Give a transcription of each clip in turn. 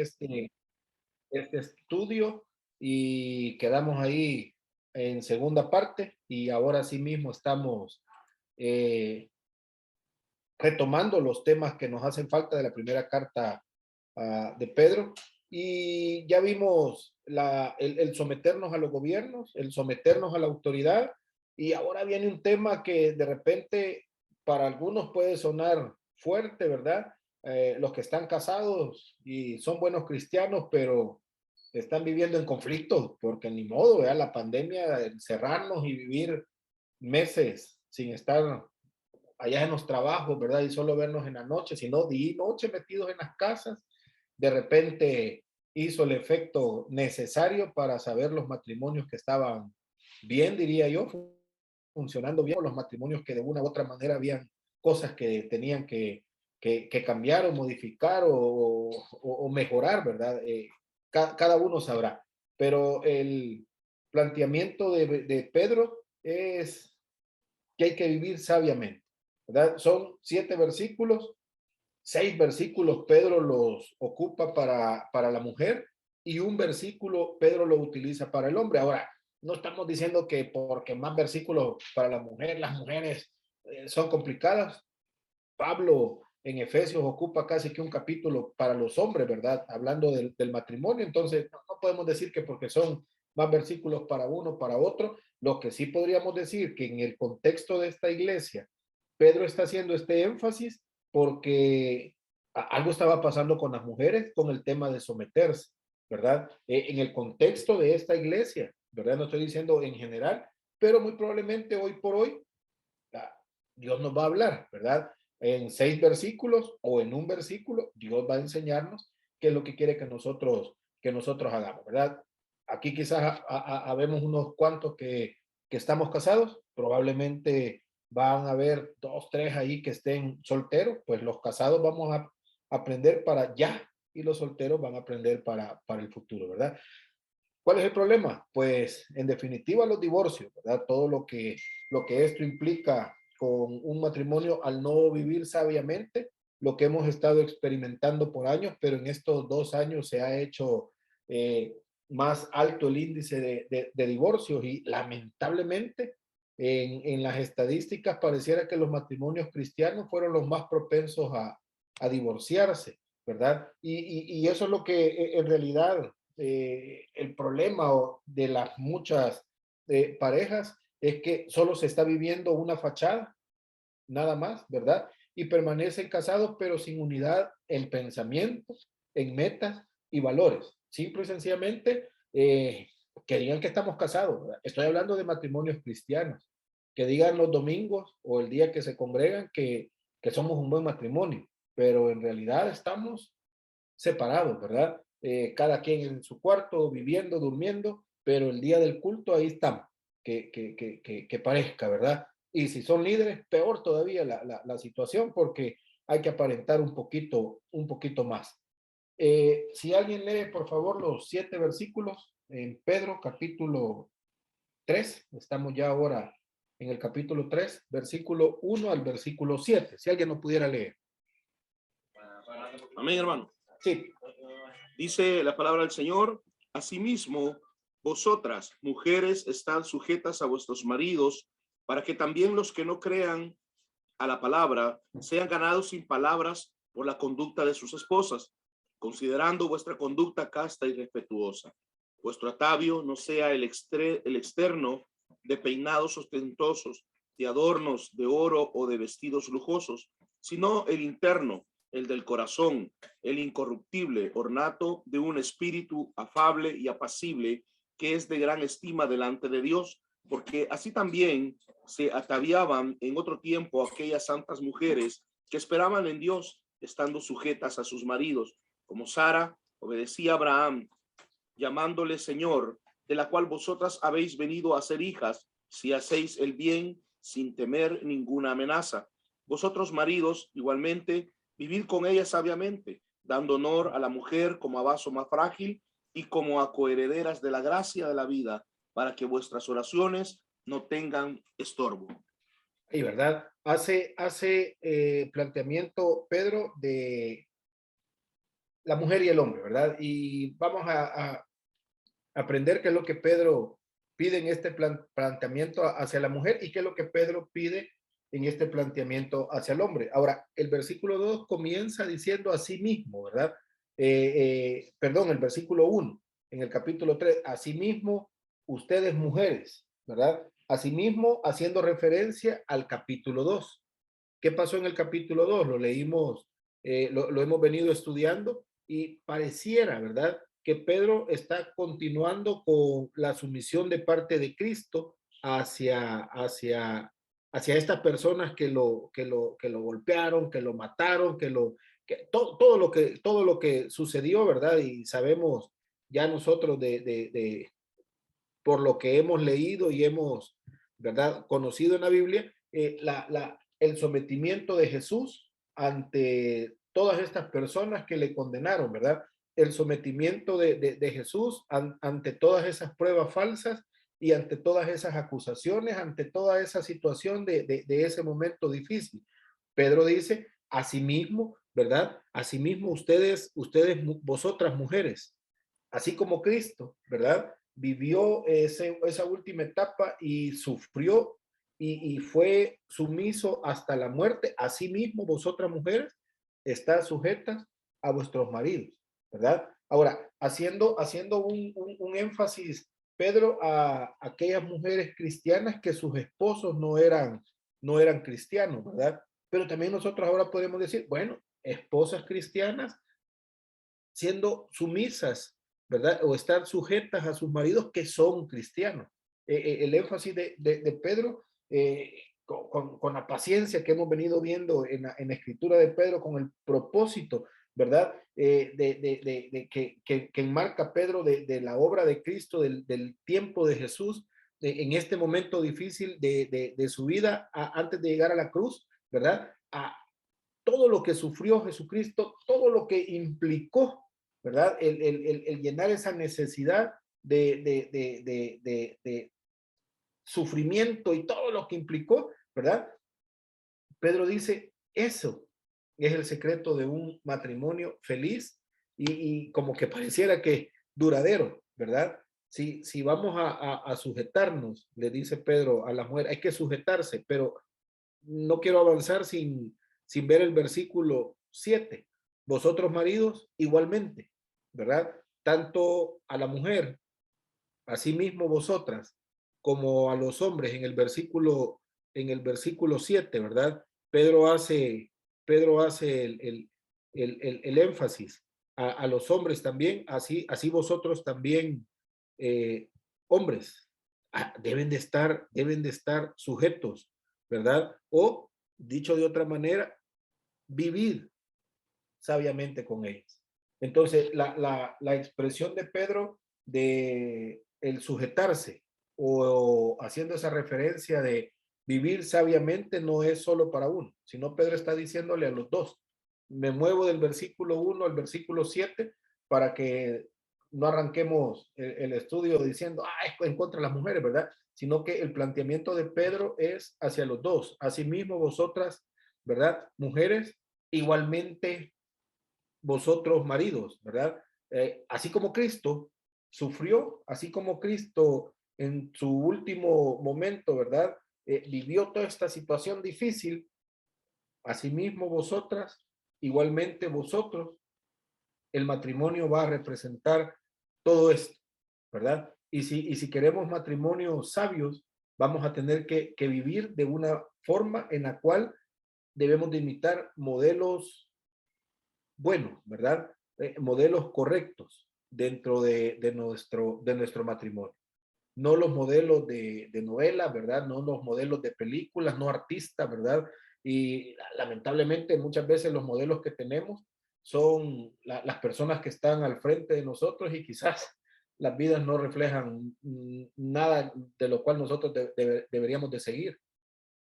este estudio y quedamos ahí en segunda parte y ahora sí mismo estamos eh, retomando los temas que nos hacen falta de la primera carta de Pedro. Y ya vimos el someternos a los gobiernos, el someternos a la autoridad, y ahora viene un tema que de repente para algunos puede sonar fuerte, ¿verdad? Los que están casados y son buenos cristianos, pero están viviendo en conflicto, porque ni modo, ¿verdad? La pandemia, encerrarnos y vivir meses sin estar allá en los trabajos, ¿verdad? Y solo vernos en la noche, sino día y noche metidos en las casas, de repente hizo el efecto necesario para saber los matrimonios que estaban bien, diría yo, funcionando bien, los matrimonios que de una u otra manera habían cosas que tenían que cambiar o modificar o mejorar, ¿verdad? Cada uno sabrá. Pero el planteamiento de Pedro es que hay que vivir sabiamente, ¿verdad? Son 7 versículos, 6 versículos Pedro los ocupa para la mujer y un versículo Pedro lo utiliza para el hombre. Ahora, no estamos diciendo que porque más versículos para la mujer, las mujeres son complicadas. Pablo en Efesios ocupa casi que un capítulo para los hombres, ¿verdad? Hablando del matrimonio. Entonces, no podemos decir que porque son más versículos para uno, para otro. Lo que sí podríamos decir que en el contexto de esta iglesia, Pedro está haciendo este énfasis porque algo estaba pasando con las mujeres con el tema de someterse, ¿verdad? En el contexto de esta iglesia, ¿verdad? No estoy diciendo en general, pero muy probablemente hoy por hoy Dios nos va a hablar, ¿verdad? En 6 versículos o en un versículo, Dios va a enseñarnos qué es lo que quiere que nosotros hagamos, ¿verdad? Aquí quizás habemos unos cuantos que estamos casados, probablemente van a haber 2, 3 ahí que estén solteros, pues los casados vamos a aprender para ya y los solteros van a aprender para el futuro, ¿verdad? ¿Cuál es el problema? Pues en definitiva los divorcios, ¿verdad? Todo lo que esto implica con un matrimonio al no vivir sabiamente, lo que hemos estado experimentando por años, pero en estos 2 años se ha hecho más alto el índice de divorcios y lamentablemente en las estadísticas pareciera que los matrimonios cristianos fueron los más propensos a divorciarse, ¿verdad? Y eso es lo que en realidad el problema de las muchas parejas es que solo se está viviendo una fachada, nada más, ¿verdad? Y permanecen casados, pero sin unidad en pensamientos, en metas y valores. Simple y sencillamente, que digan que estamos casados, ¿verdad? Estoy hablando de matrimonios cristianos, que digan los domingos o el día que se congregan que somos un buen matrimonio, pero en realidad estamos separados, ¿verdad? Cada quien en su cuarto, viviendo, durmiendo, pero el día del culto ahí estamos, que parezca, ¿verdad? Y si son líderes, peor todavía la situación porque hay que aparentar un poquito más. Si alguien lee, por favor, los 7 versículos en Pedro, capítulo 3, estamos ya ahora en el capítulo 3, versículo 1 al versículo 7. Si alguien no pudiera leer. Amén, hermano. Sí. Dice la palabra del Señor: asimismo, vosotras, mujeres, estad sujetas a vuestros maridos, para que también los que no crean a la palabra sean ganados sin palabras por la conducta de sus esposas, considerando vuestra conducta casta y respetuosa. Vuestro atavio no sea el externo de peinados ostentosos, de adornos de oro o de vestidos lujosos, sino el interno, el del corazón, el incorruptible ornato de un espíritu afable y apacible, que es de gran estima delante de Dios, porque así también se ataviaban en otro tiempo aquellas santas mujeres que esperaban en Dios, estando sujetas a sus maridos, como Sara obedecía a Abraham, llamándole Señor, de la cual vosotras habéis venido a ser hijas, si hacéis el bien sin temer ninguna amenaza. Vosotros, maridos, igualmente, vivid con ella sabiamente, dando honor a la mujer como a vaso más frágil y como a coherederas de la gracia de la vida, para que vuestras oraciones no tengan estorbo. Y verdad, hace planteamiento Pedro la mujer y el hombre, ¿verdad? Y vamos a aprender qué es lo que Pedro pide en este planteamiento hacia la mujer y qué es lo que Pedro pide en este planteamiento hacia el hombre. Ahora, el versículo 2 comienza diciendo a sí mismo, ¿verdad? Perdón, el versículo 1 en el capítulo 3, asimismo, ustedes mujeres, ¿verdad? Asimismo, haciendo referencia al capítulo 2. ¿Qué pasó en el capítulo 2? Lo leímos, lo hemos venido estudiando y pareciera, ¿verdad? Que Pedro está continuando con la sumisión de parte de Cristo hacia estas personas que lo golpearon, que lo mataron, todo lo que sucedió, ¿verdad? Y sabemos ya nosotros por lo que hemos leído y hemos, ¿verdad?, conocido en la Biblia, el sometimiento de Jesús ante todas estas personas que le condenaron, ¿verdad? El sometimiento de Jesús ante todas esas pruebas falsas y ante todas esas acusaciones, ante toda esa situación de ese momento difícil. Pedro dice, asimismo, ¿verdad? Asimismo vosotras mujeres, así como Cristo, ¿verdad? Vivió esa última etapa y sufrió y fue sumiso hasta la muerte. Asimismo, vosotras mujeres, está sujetas a vuestros maridos, ¿verdad? Ahora, haciendo un énfasis, Pedro, a aquellas mujeres cristianas que sus esposos no eran cristianos, ¿verdad? Pero también nosotros ahora podemos decir, bueno, esposas cristianas siendo sumisas, ¿verdad? O estar sujetas a sus maridos que son cristianos. El énfasis de Pedro, con la paciencia que hemos venido viendo en la escritura de Pedro, con el propósito, ¿verdad? Que enmarca Pedro de la obra de Cristo, del tiempo de Jesús, en este momento difícil de su vida, antes de llegar a la cruz, ¿verdad? Todo lo que sufrió Jesucristo, todo lo que implicó, ¿verdad? El llenar esa necesidad de sufrimiento y todo lo que implicó, ¿verdad? Pedro dice, eso es el secreto de un matrimonio feliz y como que pareciera que duradero, ¿verdad? Si vamos a sujetarnos, le dice Pedro a la mujer, hay que sujetarse, pero no quiero avanzar sin ver el versículo 7. Vosotros maridos igualmente, ¿verdad? Tanto a la mujer, asimismo vosotras, como a los hombres en el versículo 7, ¿verdad? Pedro hace, Pedro hace el énfasis a los hombres también, así vosotros también, hombres, deben de estar sujetos, ¿verdad? O, dicho de otra manera, vivir sabiamente con ellos. Entonces, la expresión de Pedro de el sujetarse o haciendo esa referencia de vivir sabiamente no es solo para uno, sino Pedro está diciéndole a los dos. Me muevo del versículo 1 al versículo 7 para que no arranquemos el estudio diciendo, es en contra de las mujeres, ¿verdad? Sino que el planteamiento de Pedro es hacia los dos. Asimismo, vosotras, ¿verdad? Mujeres, igualmente vosotros maridos, ¿verdad? Así como Cristo sufrió, así como Cristo en su último momento, ¿verdad? Vivió toda esta situación difícil, asimismo vosotras, igualmente vosotros, el matrimonio va a representar todo esto, ¿verdad? Y si queremos matrimonios sabios, vamos a tener que vivir de una forma en la cual debemos de imitar modelos buenos, ¿verdad? Modelos correctos dentro de nuestro matrimonio. No los modelos de novela, ¿verdad? No los modelos de películas, no artistas, ¿verdad? Y lamentablemente muchas veces los modelos que tenemos son las personas que están al frente de nosotros y quizás las vidas no reflejan nada de lo cual nosotros deberíamos de seguir.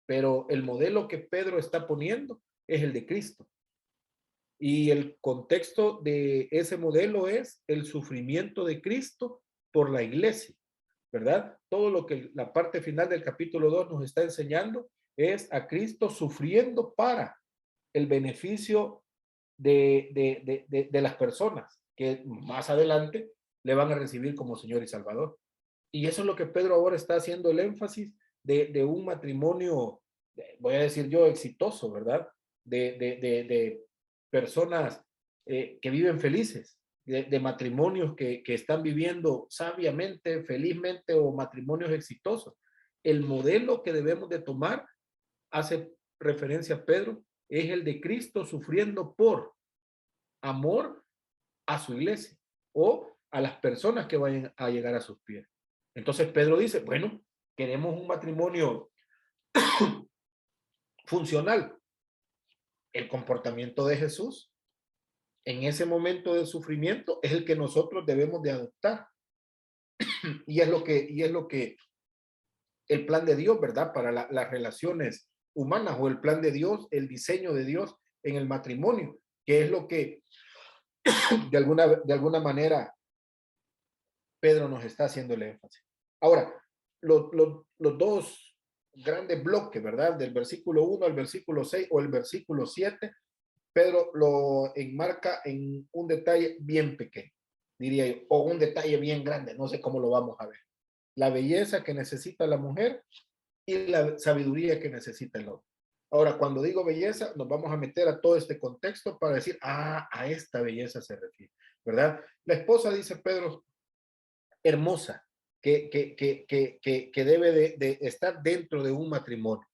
Pero el modelo que Pedro está poniendo es el de Cristo. Y el contexto de ese modelo es el sufrimiento de Cristo por la iglesia, ¿verdad? Todo lo que la parte final del capítulo 2 nos está enseñando es a Cristo sufriendo para el beneficio de las personas que más adelante le van a recibir como Señor y Salvador. Y eso es lo que Pedro ahora está haciendo el énfasis de un matrimonio, voy a decir yo, exitoso, ¿verdad? De personas que viven felices, de matrimonios que están viviendo sabiamente, felizmente o matrimonios exitosos. El modelo que debemos de tomar, hace referencia a Pedro, es el de Cristo sufriendo por amor a su iglesia o a las personas que vayan a llegar a sus pies. Entonces Pedro dice, bueno, queremos un matrimonio funcional. El comportamiento de Jesús en ese momento de sufrimiento es el que nosotros debemos de adoptar. Y es lo que el plan de Dios, ¿verdad? Para las relaciones humanas, o el plan de Dios, el diseño de Dios en el matrimonio, que es lo que de alguna manera Pedro nos está haciendo el énfasis. Ahora, los dos grandes bloques, ¿verdad? Del versículo 1 al versículo 6 o el versículo 7, Pedro lo enmarca en un detalle bien pequeño, diría yo, o un detalle bien grande, no sé cómo lo vamos a ver. La belleza que necesita la mujer y la sabiduría que necesita el hombre. Ahora, cuando digo belleza, nos vamos a meter a todo este contexto para decir, a esta belleza se refiere, ¿verdad? La esposa, dice Pedro, hermosa, que debe de estar dentro de un matrimonio.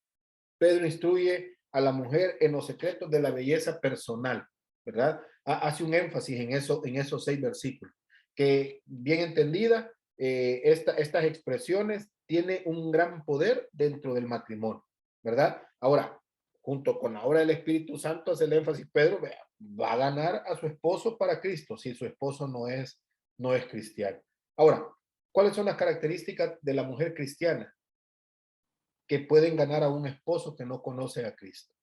Pedro instruye a la mujer en los secretos de la belleza personal, ¿verdad? Hace un énfasis en esos 6 versículos, que bien entendida, estas expresiones tienen un gran poder dentro del matrimonio, ¿verdad? Ahora, junto con la obra del Espíritu Santo, hace el énfasis, Pedro, vea, va a ganar a su esposo para Cristo, si su esposo no es cristiano. Ahora, ¿cuáles son las características de la mujer cristiana que pueden ganar a un esposo que no conoce a Cristo?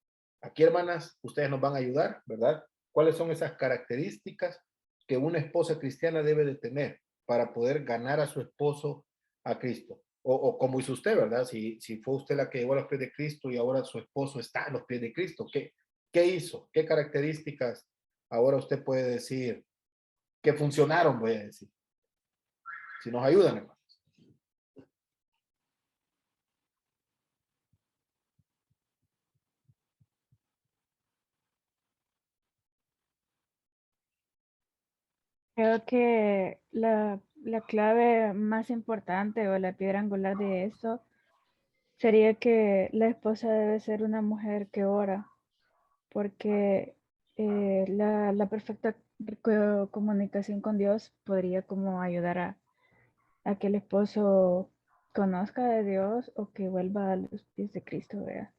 Aquí, hermanas, ustedes nos van a ayudar, ¿verdad? ¿Cuáles son esas características que una esposa cristiana debe de tener para poder ganar a su esposo a Cristo? O como hizo usted, ¿verdad? Si fue usted la que llegó a los pies de Cristo y ahora su esposo está a los pies de Cristo, ¿qué hizo? ¿Qué características ahora usted puede decir que funcionaron, voy a decir? Si nos ayudan, hermano. Creo que la clave más importante o la piedra angular de esto sería que la esposa debe ser una mujer que ora, porque la perfecta comunicación con Dios podría como ayudar a que el esposo conozca de Dios o que vuelva a los pies de Cristo, ¿verdad?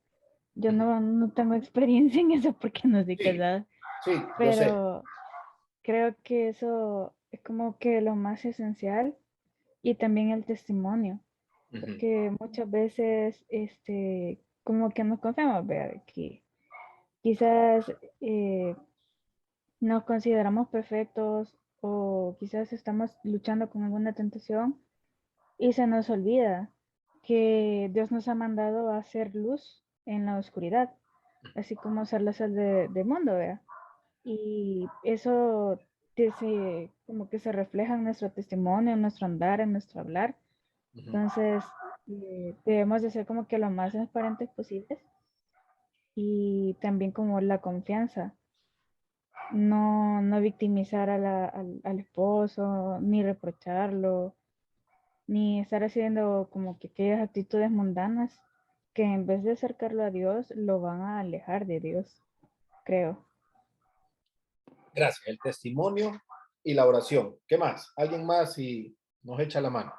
Yo no tengo experiencia en eso porque no soy Sí, casada, sí, yo sé. pero creo que eso es como que lo más esencial y también el testimonio, Uh -huh. porque muchas veces como que nos confiamos, ¿verdad? Que quizás nos consideramos perfectos o quizás estamos luchando con alguna tentación y se nos olvida que Dios nos ha mandado a hacer luz en la oscuridad, así como ser la sal del mundo, ¿verdad? Y eso como que se refleja en nuestro testimonio, en nuestro andar, en nuestro hablar. Uh -huh. Entonces, debemos de ser como que lo más transparentes posibles y también como la confianza. No victimizar al esposo, ni reprocharlo, ni estar haciendo como que aquellas actitudes mundanas que en vez de acercarlo a Dios, lo van a alejar de Dios, creo. Gracias. El testimonio y la oración. ¿Qué más? ¿Alguien más si nos echa la mano?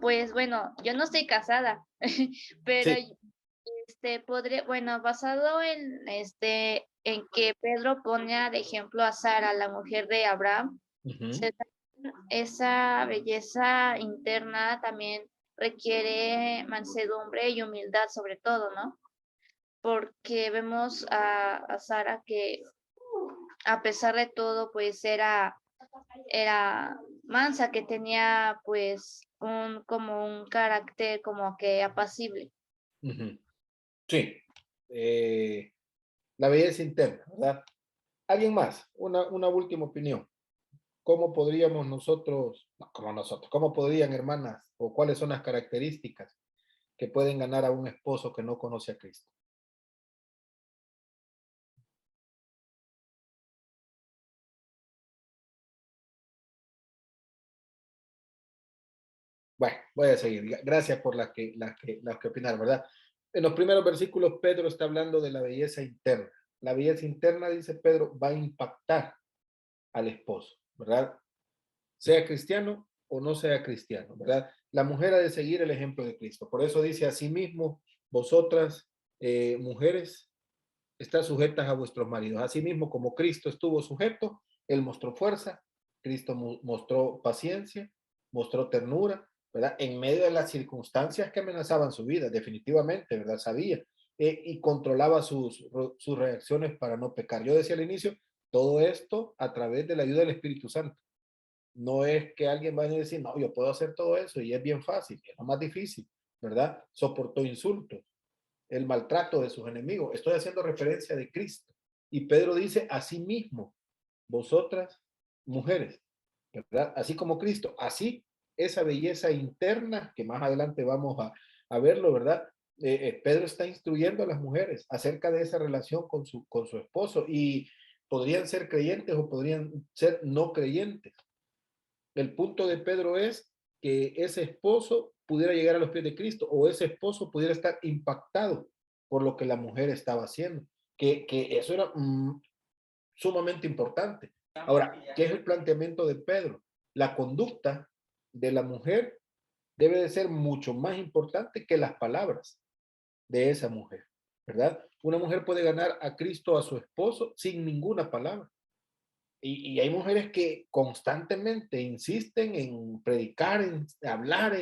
Pues bueno, yo no estoy casada, pero Sí. podría, bueno, basado en que Pedro pone de ejemplo a Sara, la mujer de Abraham, Uh -huh. esa belleza interna también requiere mansedumbre y humildad sobre todo, ¿no? Porque vemos a Sara que a pesar de todo, pues era mansa, que tenía pues como un carácter como que apacible. Ujú. Sí. La belleza interna, ¿verdad? ¿Alguien más? Una última opinión. ¿Cómo podríamos nosotros, no, como nosotros, cómo podrían, hermanas, o cuáles son las características que pueden ganar a un esposo que no conoce a Cristo? Bueno, voy a seguir. Gracias por las que opinaron, ¿verdad? En los primeros versículos, Pedro está hablando de la belleza interna. La belleza interna, dice Pedro, va a impactar al esposo, ¿verdad? Sea cristiano o no sea cristiano, ¿verdad? La mujer ha de seguir el ejemplo de Cristo. Por eso dice, asimismo, vosotras, mujeres, están sujetas a vuestros maridos. Asimismo, como Cristo estuvo sujeto, Él mostró fuerza, Cristo mostró paciencia, mostró ternura, ¿verdad? En medio de las circunstancias que amenazaban su vida, definitivamente, ¿verdad? Sabía y controlaba sus reacciones para no pecar. Yo decía al inicio, todo esto a través de la ayuda del Espíritu Santo. No es que alguien vaya a decir, no, yo puedo hacer todo eso y es bien fácil, es lo más difícil, ¿verdad? Soportó insultos, el maltrato de sus enemigos. Estoy haciendo referencia de Cristo. Y Pedro dice, así mismo, vosotras, mujeres, ¿verdad? Así como Cristo, así esa belleza interna, que más adelante vamos a verlo, ¿verdad? Pedro está instruyendo a las mujeres acerca de esa relación con su esposo y podrían ser creyentes o podrían ser no creyentes. El punto de Pedro es que ese esposo pudiera llegar a los pies de Cristo o ese esposo pudiera estar impactado por lo que la mujer estaba haciendo, que eso era sumamente importante. Ahora, ¿qué es el planteamiento de Pedro? La conducta de la mujer debe de ser mucho más importante que las palabras de esa mujer, ¿verdad? Una mujer puede ganar a Cristo a su esposo sin ninguna palabra. Y hay mujeres que constantemente insisten en predicar, en hablar,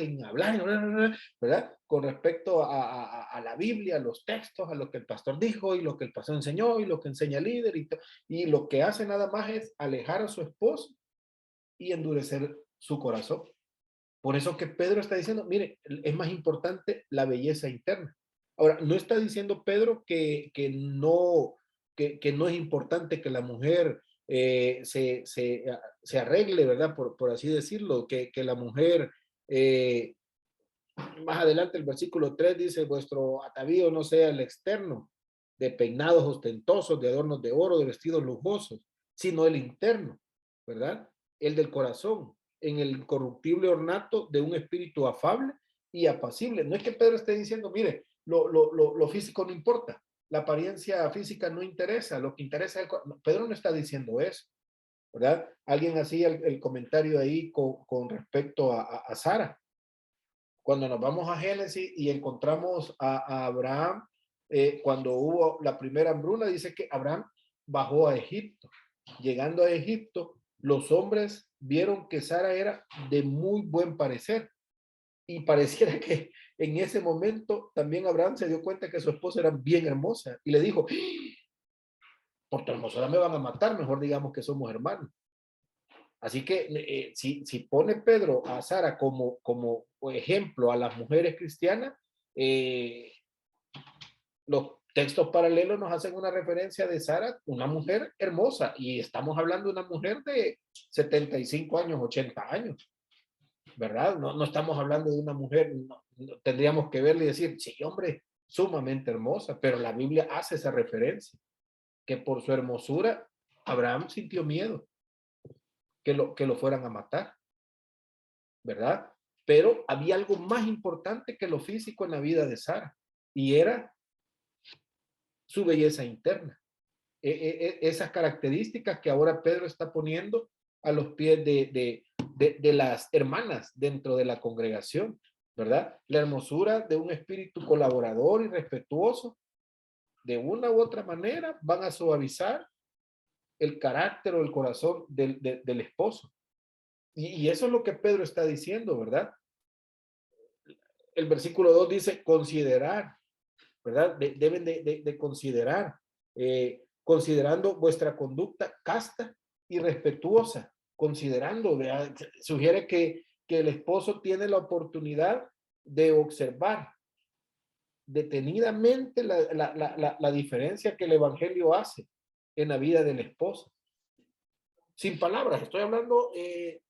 ¿verdad? Con respecto a la Biblia, a los textos, a lo que el pastor dijo y lo que el pastor enseñó y lo que enseña el líder y lo que hace nada más es alejar a su esposo y endurecer su corazón. Por eso que Pedro está diciendo, mire, es más importante la belleza interna. Ahora, no está diciendo Pedro que no es importante que la mujer se arregle, ¿verdad? Por así decirlo, que la mujer, más adelante el versículo 3 dice, vuestro atavío no sea el externo, de peinados ostentosos, de adornos de oro, de vestidos lujosos, sino el interno, ¿verdad? El del corazón, en el incorruptible ornato de un espíritu afable y apacible. No es que Pedro esté diciendo, mire, lo físico no importa, la apariencia física no interesa, lo que interesa es Pedro no está diciendo eso, ¿verdad? Alguien hacía el comentario ahí con respecto a Sara. Cuando nos vamos a Génesis y encontramos a Abraham, cuando hubo la primera hambruna, dice que Abraham bajó a Egipto. Llegando a Egipto, los hombres vieron que Sara era de muy buen parecer y pareciera que en ese momento también Abraham se dio cuenta que su esposa era bien hermosa y le dijo, por tu hermosura me van a matar, mejor digamos que somos hermanos. Así que si pone Pedro a Sara como ejemplo a las mujeres cristianas, los textos paralelos nos hacen una referencia de Sara, una mujer hermosa, y estamos hablando de una mujer de 75 años, 80 años, ¿verdad? No estamos hablando de una mujer, tendríamos que verle y decir, sí, hombre, sumamente hermosa, pero la Biblia hace esa referencia, que por su hermosura Abraham sintió miedo que lo fueran a matar, ¿verdad? Pero había algo más importante que lo físico en la vida de Sara, y era su belleza interna. Esas características que ahora Pedro está poniendo a los pies de las hermanas dentro de la congregación, ¿verdad? La hermosura de un espíritu colaborador y respetuoso, de una u otra manera, van a suavizar el carácter o el corazón del esposo. Y eso es lo que Pedro está diciendo, ¿verdad? El versículo 2 dice considerar, ¿verdad? Deben de considerar, considerando vuestra conducta casta y respetuosa considerando, ¿verdad? Sugiere que el esposo tiene la oportunidad de observar detenidamente la diferencia que el evangelio hace en la vida del esposo. Sin palabras, estoy hablando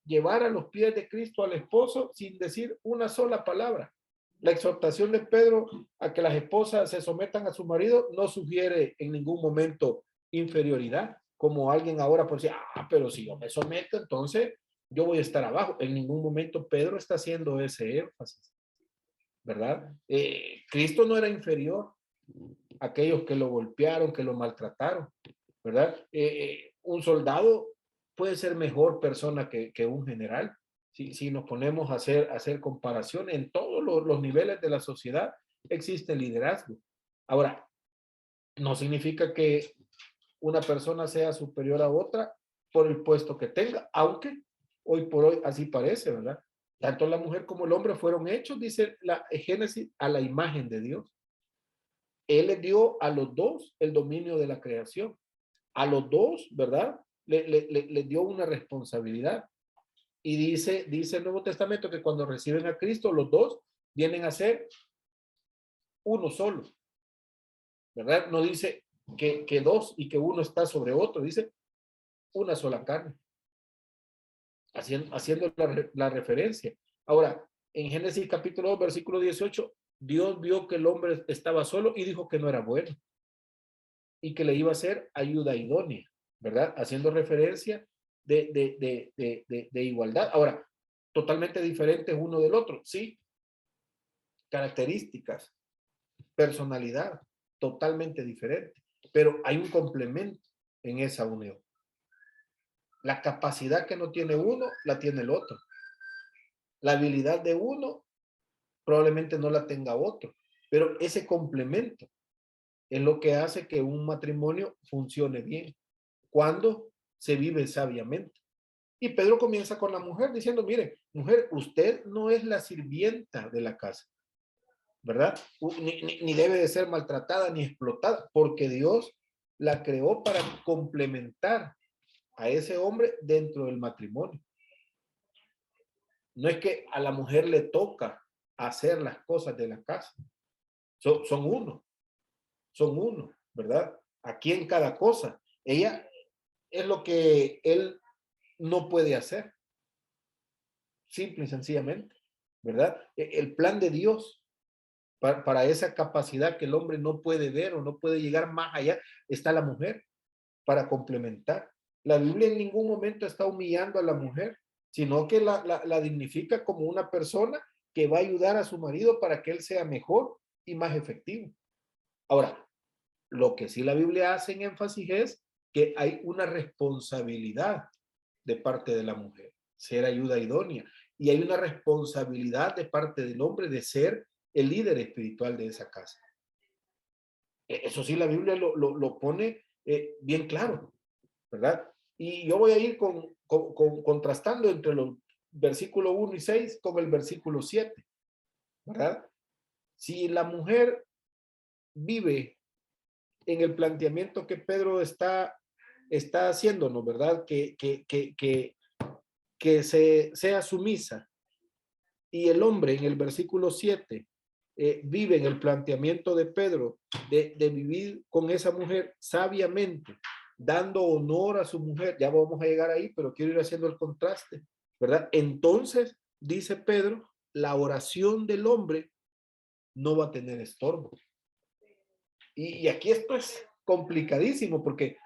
llevar a los pies de Cristo al esposo sin decir una sola palabra. La exhortación de Pedro a que las esposas se sometan a su marido no sugiere en ningún momento inferioridad, como alguien ahora puede decir, pero si yo me someto, entonces yo voy a estar abajo. En ningún momento Pedro está haciendo ese énfasis, ¿verdad? Cristo no era inferior a aquellos que lo golpearon, que lo maltrataron, ¿verdad? Un soldado puede ser mejor persona que un general. Si nos ponemos a hacer comparación en todos los niveles de la sociedad, existe liderazgo. Ahora, no significa que una persona sea superior a otra por el puesto que tenga, aunque hoy por hoy así parece, ¿verdad? Tanto la mujer como el hombre fueron hechos, dice la Génesis, a la imagen de Dios. Él les dio a los dos el dominio de la creación. A los dos, ¿verdad? Le dio una responsabilidad. Y dice el Nuevo Testamento que cuando reciben a Cristo, los dos vienen a ser uno solo, ¿verdad? No dice que dos y que uno está sobre otro, dice una sola carne, haciendo la referencia. Ahora, en Génesis capítulo 2, versículo 18, Dios vio que el hombre estaba solo y dijo que no era bueno y que le iba a hacer ayuda idónea, ¿verdad? Haciendo referencia de igualdad. Ahora, totalmente diferentes uno del otro, sí. Características, personalidad, totalmente diferente. Pero hay un complemento en esa unión. La capacidad que no tiene uno, la tiene el otro. La habilidad de uno, probablemente no la tenga otro. Pero ese complemento es lo que hace que un matrimonio funcione bien. Cuando se vive sabiamente. Y Pedro comienza con la mujer diciendo, mire, mujer, usted no es la sirvienta de la casa, ¿verdad? Ni debe de ser maltratada ni explotada, porque Dios la creó para complementar a ese hombre dentro del matrimonio. No es que a la mujer le toca hacer las cosas de la casa. Son uno, ¿verdad? Aquí en cada cosa. Ella es lo que él no puede hacer. Simple y sencillamente, ¿verdad? El plan de Dios para esa capacidad que el hombre no puede ver o no puede llegar más allá, está la mujer para complementar. La Biblia en ningún momento está humillando a la mujer, sino que la dignifica como una persona que va a ayudar a su marido para que él sea mejor y más efectivo. Ahora, lo que sí la Biblia hace en énfasis es que hay una responsabilidad de parte de la mujer, ser ayuda idónea, y hay una responsabilidad de parte del hombre de ser el líder espiritual de esa casa. Eso sí, la Biblia lo pone bien claro, ¿verdad? Y yo voy a ir contrastando entre los versículos 1 y 6 con el versículo 7, ¿verdad? Si la mujer vive en el planteamiento que Pedro está haciéndonos, ¿verdad? Que sea sumisa, y el hombre en el versículo 7 vive en el planteamiento de Pedro de vivir con esa mujer sabiamente, dando honor a su mujer. Ya vamos a llegar ahí, pero quiero ir haciendo el contraste, ¿verdad? Entonces, dice Pedro, la oración del hombre no va a tener estorbo. Y aquí esto es complicadísimo porque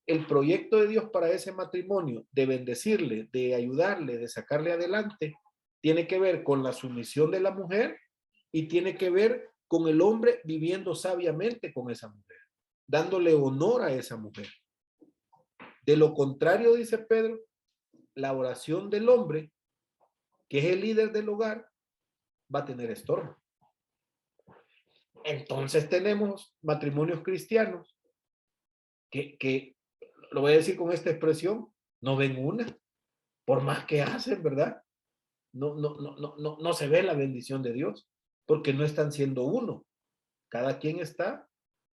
el proyecto de Dios para ese matrimonio, de bendecirle, de ayudarle, de sacarle adelante, tiene que ver con la sumisión de la mujer y tiene que ver con el hombre viviendo sabiamente con esa mujer, dándole honor a esa mujer. De lo contrario, dice Pedro, la oración del hombre, que es el líder del hogar, va a tener estorbo. Entonces tenemos matrimonios cristianos que lo voy a decir con esta expresión, no ven una, por más que hacen, ¿verdad? No se ve la bendición de Dios, porque no están siendo uno. Cada quien está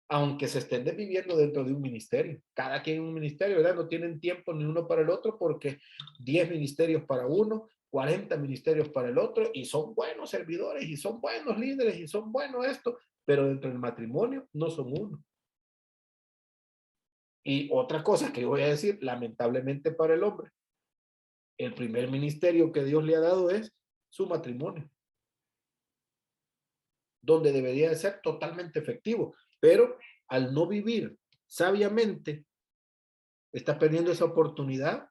aunque se estén viviendo dentro de un ministerio. Cada quien en un ministerio, ¿verdad? No tienen tiempo ni uno para el otro porque 10 ministerios para uno, 40 ministerios para el otro, y son buenos servidores, y son buenos líderes, y son buenos esto, pero dentro del matrimonio no son uno. Y otra cosa que voy a decir, lamentablemente para el hombre, el primer ministerio que Dios le ha dado es su matrimonio, donde debería de ser totalmente efectivo, pero al no vivir sabiamente, está perdiendo esa oportunidad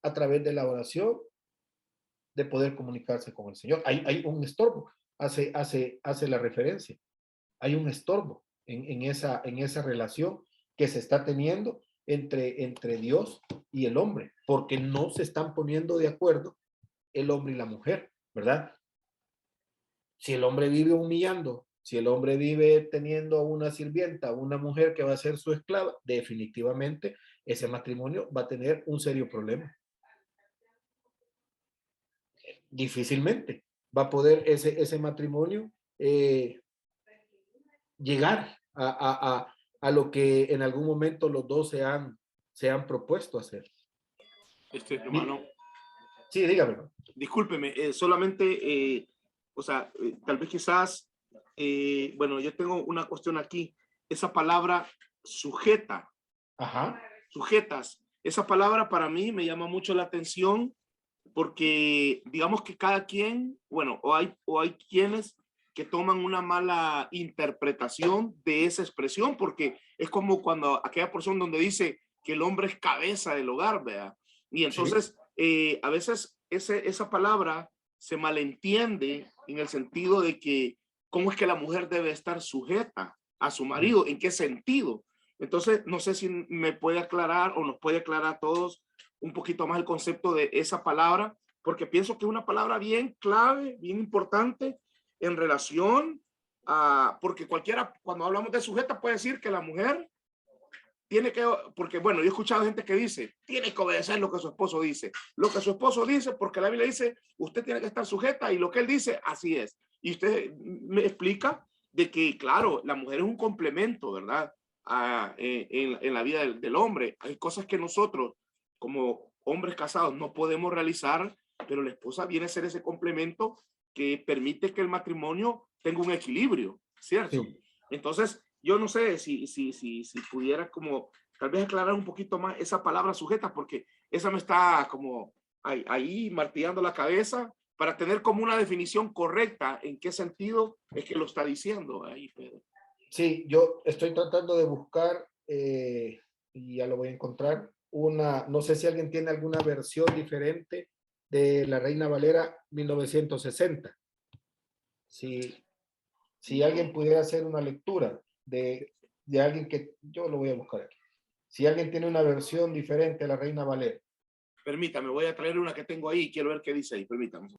a través de la oración de poder comunicarse con el Señor. Hay un estorbo, hace la referencia, hay un estorbo en esa relación que se está teniendo entre Dios y el hombre, porque no se están poniendo de acuerdo el hombre y la mujer, ¿verdad? Si el hombre vive humillando, si el hombre vive teniendo a una sirvienta, una mujer que va a ser su esclava, definitivamente ese matrimonio va a tener un serio problema. Difícilmente va a poder ese matrimonio llegar a lo que en algún momento los dos se han propuesto hacer. Hermano, Sí, dígame. discúlpeme, solamente, o sea, tal vez quizás, bueno, yo tengo una cuestión aquí. Esa palabra sujeta, Ajá. sujetas, esa palabra para mí me llama mucho la atención porque digamos que cada quien, bueno, o hay quienes que toman una mala interpretación de esa expresión, porque es como cuando aquella porción donde dice que el hombre es cabeza del hogar, ¿verdad? Y entonces, a veces esa palabra se malentiende en el sentido de que cómo es que la mujer debe estar sujeta a su marido, en qué sentido. Entonces, no sé si me puede aclarar o nos puede aclarar a todos un poquito más el concepto de esa palabra, porque pienso que es una palabra bien clave, bien importante en relación a, porque cualquiera, cuando hablamos de sujeta, puede decir que la mujer tiene que, porque bueno, yo he escuchado gente que dice, tiene que obedecer lo que su esposo dice. Lo que su esposo dice, porque la Biblia dice, usted tiene que estar sujeta y lo que él dice, así es. Y usted me explica de que, claro, la mujer es un complemento, ¿verdad? En la vida del hombre. Hay cosas que nosotros, como hombres casados, no podemos realizar, pero la esposa viene a ser ese complemento que permite que el matrimonio tenga un equilibrio, ¿cierto? Sí. Entonces, yo no sé si pudiera como tal vez aclarar un poquito más esa palabra sujeta, porque esa me está como ahí martillando la cabeza para tener como una definición correcta en qué sentido es que lo está diciendo ahí, Pedro. Sí, yo estoy tratando de buscar, y ya lo voy a encontrar, no sé si alguien tiene alguna versión diferente de la Reina Valera 1960. Si alguien pudiera hacer una lectura de alguien que, yo lo voy a buscar aquí. Si alguien tiene una versión diferente de la Reina Valera. Permítame, voy a traer una que tengo ahí, quiero ver qué dice ahí, permítame.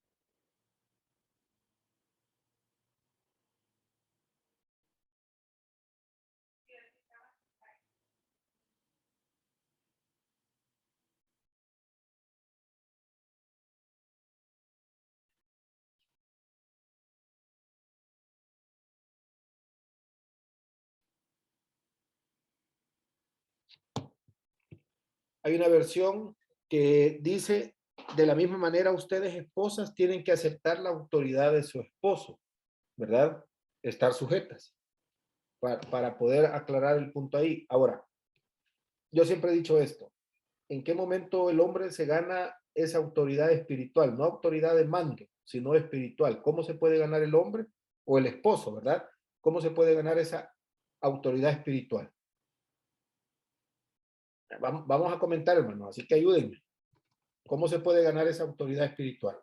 Hay una versión que dice, de la misma manera, ustedes esposas tienen que aceptar la autoridad de su esposo, ¿verdad? Estar sujetas para poder aclarar el punto ahí. Ahora, yo siempre he dicho esto, ¿en qué momento el hombre se gana esa autoridad espiritual? No autoridad de mando, sino espiritual. ¿Cómo se puede ganar el hombre o el esposo, verdad? ¿Cómo se puede ganar esa autoridad espiritual? Vamos a comentar, hermano, así que ayúdenme. ¿Cómo se puede ganar esa autoridad espiritual?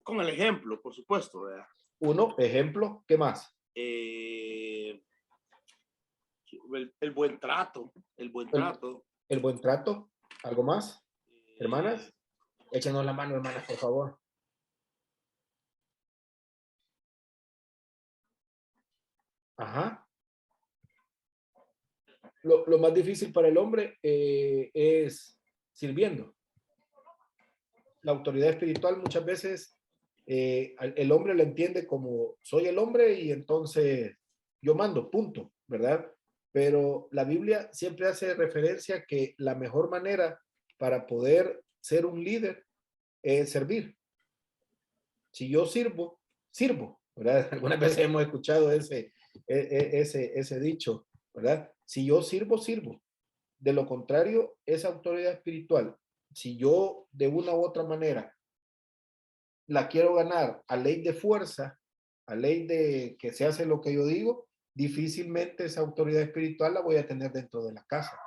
Con el ejemplo, por supuesto, ¿verdad? Uno, ejemplo, ¿qué más? El buen trato, el buen trato. El buen trato, ¿algo más? Hermanas, échenos la mano, hermanas, por favor. Ajá. Lo más difícil para el hombre es sirviendo. La autoridad espiritual muchas veces el hombre lo entiende como soy el hombre y entonces yo mando, punto, ¿verdad? pero la Biblia siempre hace referencia a que la mejor manera para poder ser un líder es servir. Si yo sirvo, sirvo, ¿verdad? Algunas veces hemos escuchado ese dicho, ¿verdad? Si yo sirvo, sirvo. De lo contrario, esa autoridad espiritual, si yo de una u otra manera la quiero ganar a ley de fuerza, a ley de que se hace lo que yo digo, difícilmente esa autoridad espiritual la voy a tener dentro de la casa,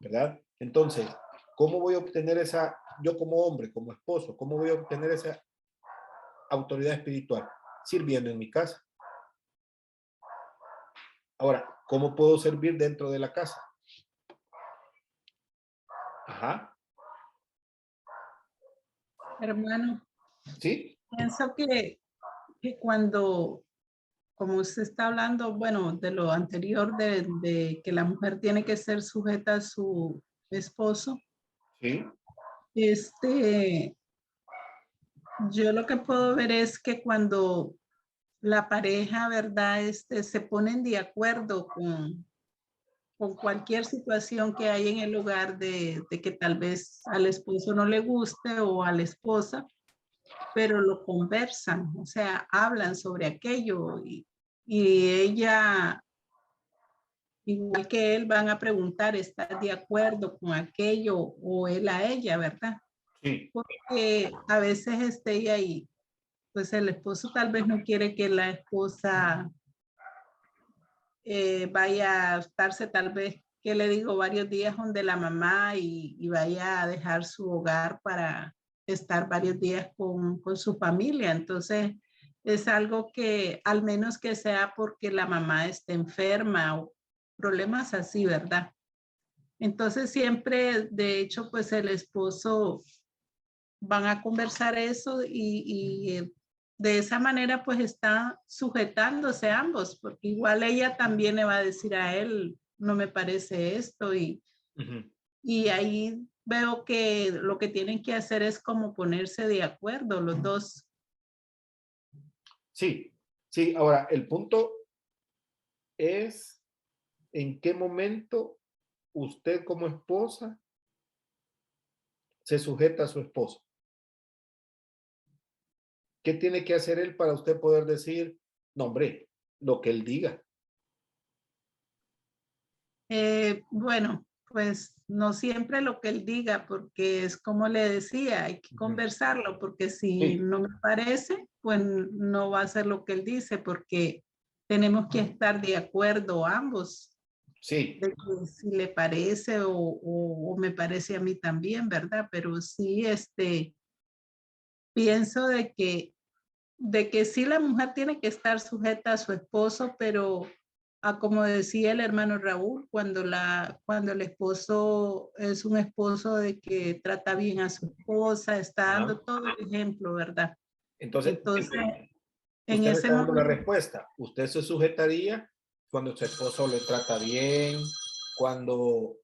¿verdad? Entonces, ¿cómo voy a obtener esa, yo como hombre, como esposo, cómo voy a obtener esa autoridad espiritual? Sirviendo en mi casa. Ahora, ¿cómo puedo servir dentro de la casa? Ajá. Hermano, ¿Sí? pienso que cuando, como usted está hablando, bueno, de lo anterior, de que la mujer tiene que ser sujeta a su esposo, Sí. yo lo que puedo ver es que cuando la pareja, ¿verdad? Se ponen de acuerdo con cualquier situación que hay en el hogar de que tal vez al esposo no le guste o a la esposa, pero lo conversan, o sea, hablan sobre aquello y ella, igual que él, van a preguntar, ¿estás de acuerdo con aquello? O él a ella, ¿verdad? Sí. Porque a veces y ahí, pues el esposo tal vez no quiere que la esposa vaya a estarse tal vez, que le digo, varios días donde la mamá y vaya a dejar su hogar para estar varios días con su familia. Entonces, es algo que al menos que sea porque la mamá esté enferma o problemas así, ¿verdad? Entonces, siempre, de hecho, pues el esposo van a conversar eso y de esa manera pues está sujetándose ambos, porque igual ella también le va a decir a él, no me parece esto Uh-huh. y ahí veo que lo que tienen que hacer es como ponerse de acuerdo los dos. Sí, sí. Ahora, el punto es en qué momento usted como esposa se sujeta a su esposo. ¿Qué tiene que hacer él para usted poder decir, no, hombre, lo que él diga? Bueno, pues no siempre lo que él diga, porque es como le decía, hay que conversarlo, porque si Sí, no me parece, pues no va a ser lo que él dice, porque tenemos que estar de acuerdo ambos, sí, de que si le parece o me parece a mí también, ¿verdad? Pero sí, pienso de que sí la mujer tiene que estar sujeta a su esposo, pero como decía el hermano Raúl, cuando el esposo es un esposo de que trata bien a su esposa, está ajá. dando todo el ejemplo, ¿verdad? Entonces, Entonces, en usted me ese está dando la momento, respuesta. Usted se sujetaría cuando su esposo le trata bien, cuando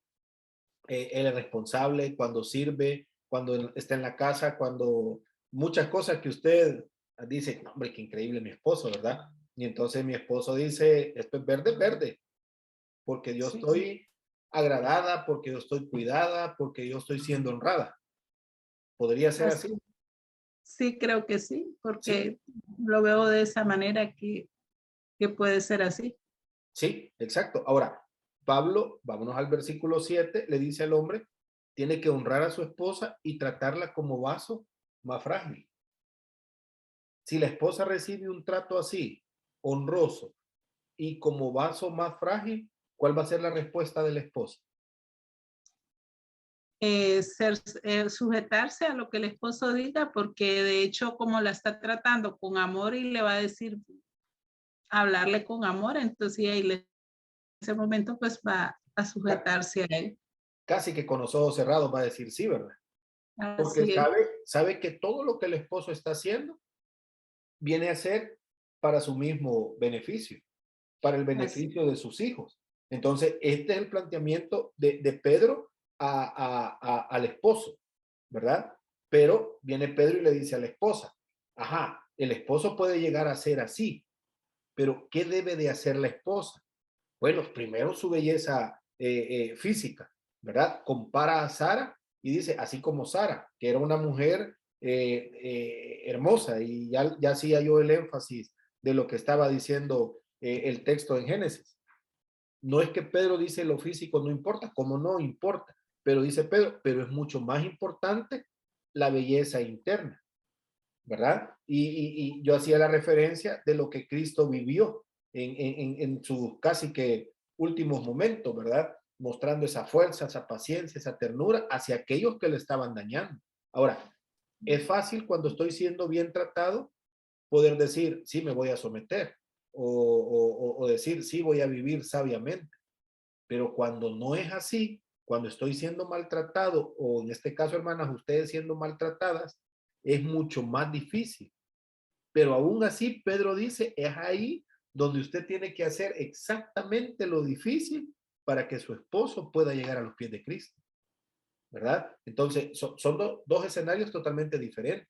él es responsable, cuando sirve, cuando está en la casa, cuando muchas cosas que usted dice, no, hombre, qué increíble mi esposo, ¿verdad? Y entonces mi esposo dice, esto es verde, verde, porque yo sí, estoy agradada, porque yo estoy cuidada, porque yo estoy siendo honrada. ¿Podría ser así? así, sí creo que sí, Sí, porque lo veo de esa manera que puede ser así. sí, exacto. Ahora, Pablo, vámonos al versículo 7, le dice al hombre, tiene que honrar a su esposa y tratarla como vaso más frágil. Si la esposa recibe un trato así, honroso y como vaso más frágil, ¿cuál va a ser la respuesta de la esposa? Sujetarse a lo que el esposo diga, porque de hecho como la está tratando con amor y le va a decir, hablarle con amor, entonces ahí en ese momento pues va a sujetarse a él. Casi que con los ojos cerrados va a decir sí, ¿verdad? Porque Así es, sabe que todo lo que el esposo está haciendo viene a ser para su mismo beneficio, para el así, beneficio de sus hijos. Entonces, este es el planteamiento de Pedro al esposo, ¿verdad? Pero viene Pedro y le dice a la esposa, ajá, el esposo puede llegar a ser así, pero ¿qué debe de hacer la esposa? Bueno, primero su belleza física, ¿verdad? Compara a Sara y dice, así como Sara, que era una mujer hermosa, y ya hacía yo el énfasis de lo que estaba diciendo el texto en Génesis. No es que Pedro dice lo físico no importa, como no importa, pero dice Pedro, pero es mucho más importante la belleza interna, ¿verdad? Y yo hacía la referencia de lo que Cristo vivió en sus casi que últimos momentos, ¿verdad? Mostrando esa fuerza, esa paciencia, esa ternura hacia aquellos que le estaban dañando. Ahora, es fácil cuando estoy siendo bien tratado poder decir, sí, me voy a someter, o decir, sí, voy a vivir sabiamente. Pero cuando no es así, cuando estoy siendo maltratado, o en este caso, hermanas, ustedes siendo maltratadas, es mucho más difícil. Pero aún así, Pedro dice, es ahí donde usted tiene que hacer exactamente lo difícil para que su esposo pueda llegar a los pies de Cristo, ¿verdad? Entonces, son dos escenarios totalmente diferentes.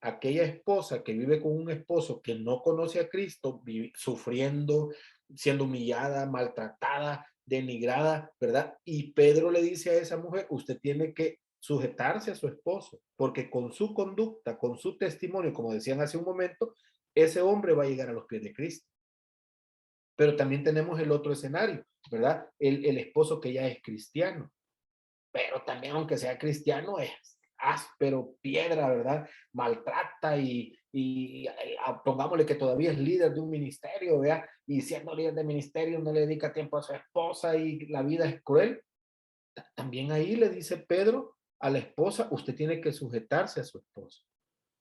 Aquella esposa que vive con un esposo que no conoce a Cristo, sufriendo, siendo humillada, maltratada, denigrada, ¿verdad? Y Pedro le dice a esa mujer, usted tiene que sujetarse a su esposo, porque con su conducta, con su testimonio, como decían hace un momento, ese hombre va a llegar a los pies de Cristo. Pero también tenemos el otro escenario, ¿verdad? El esposo que ya es cristiano, pero también aunque sea cristiano es áspero, piedra, ¿verdad? Maltrata y pongámosle que todavía es líder de un ministerio, ¿verdad? Y siendo líder de ministerio no le dedica tiempo a su esposa y la vida es cruel. También ahí le dice Pedro a la esposa, usted tiene que sujetarse a su esposo.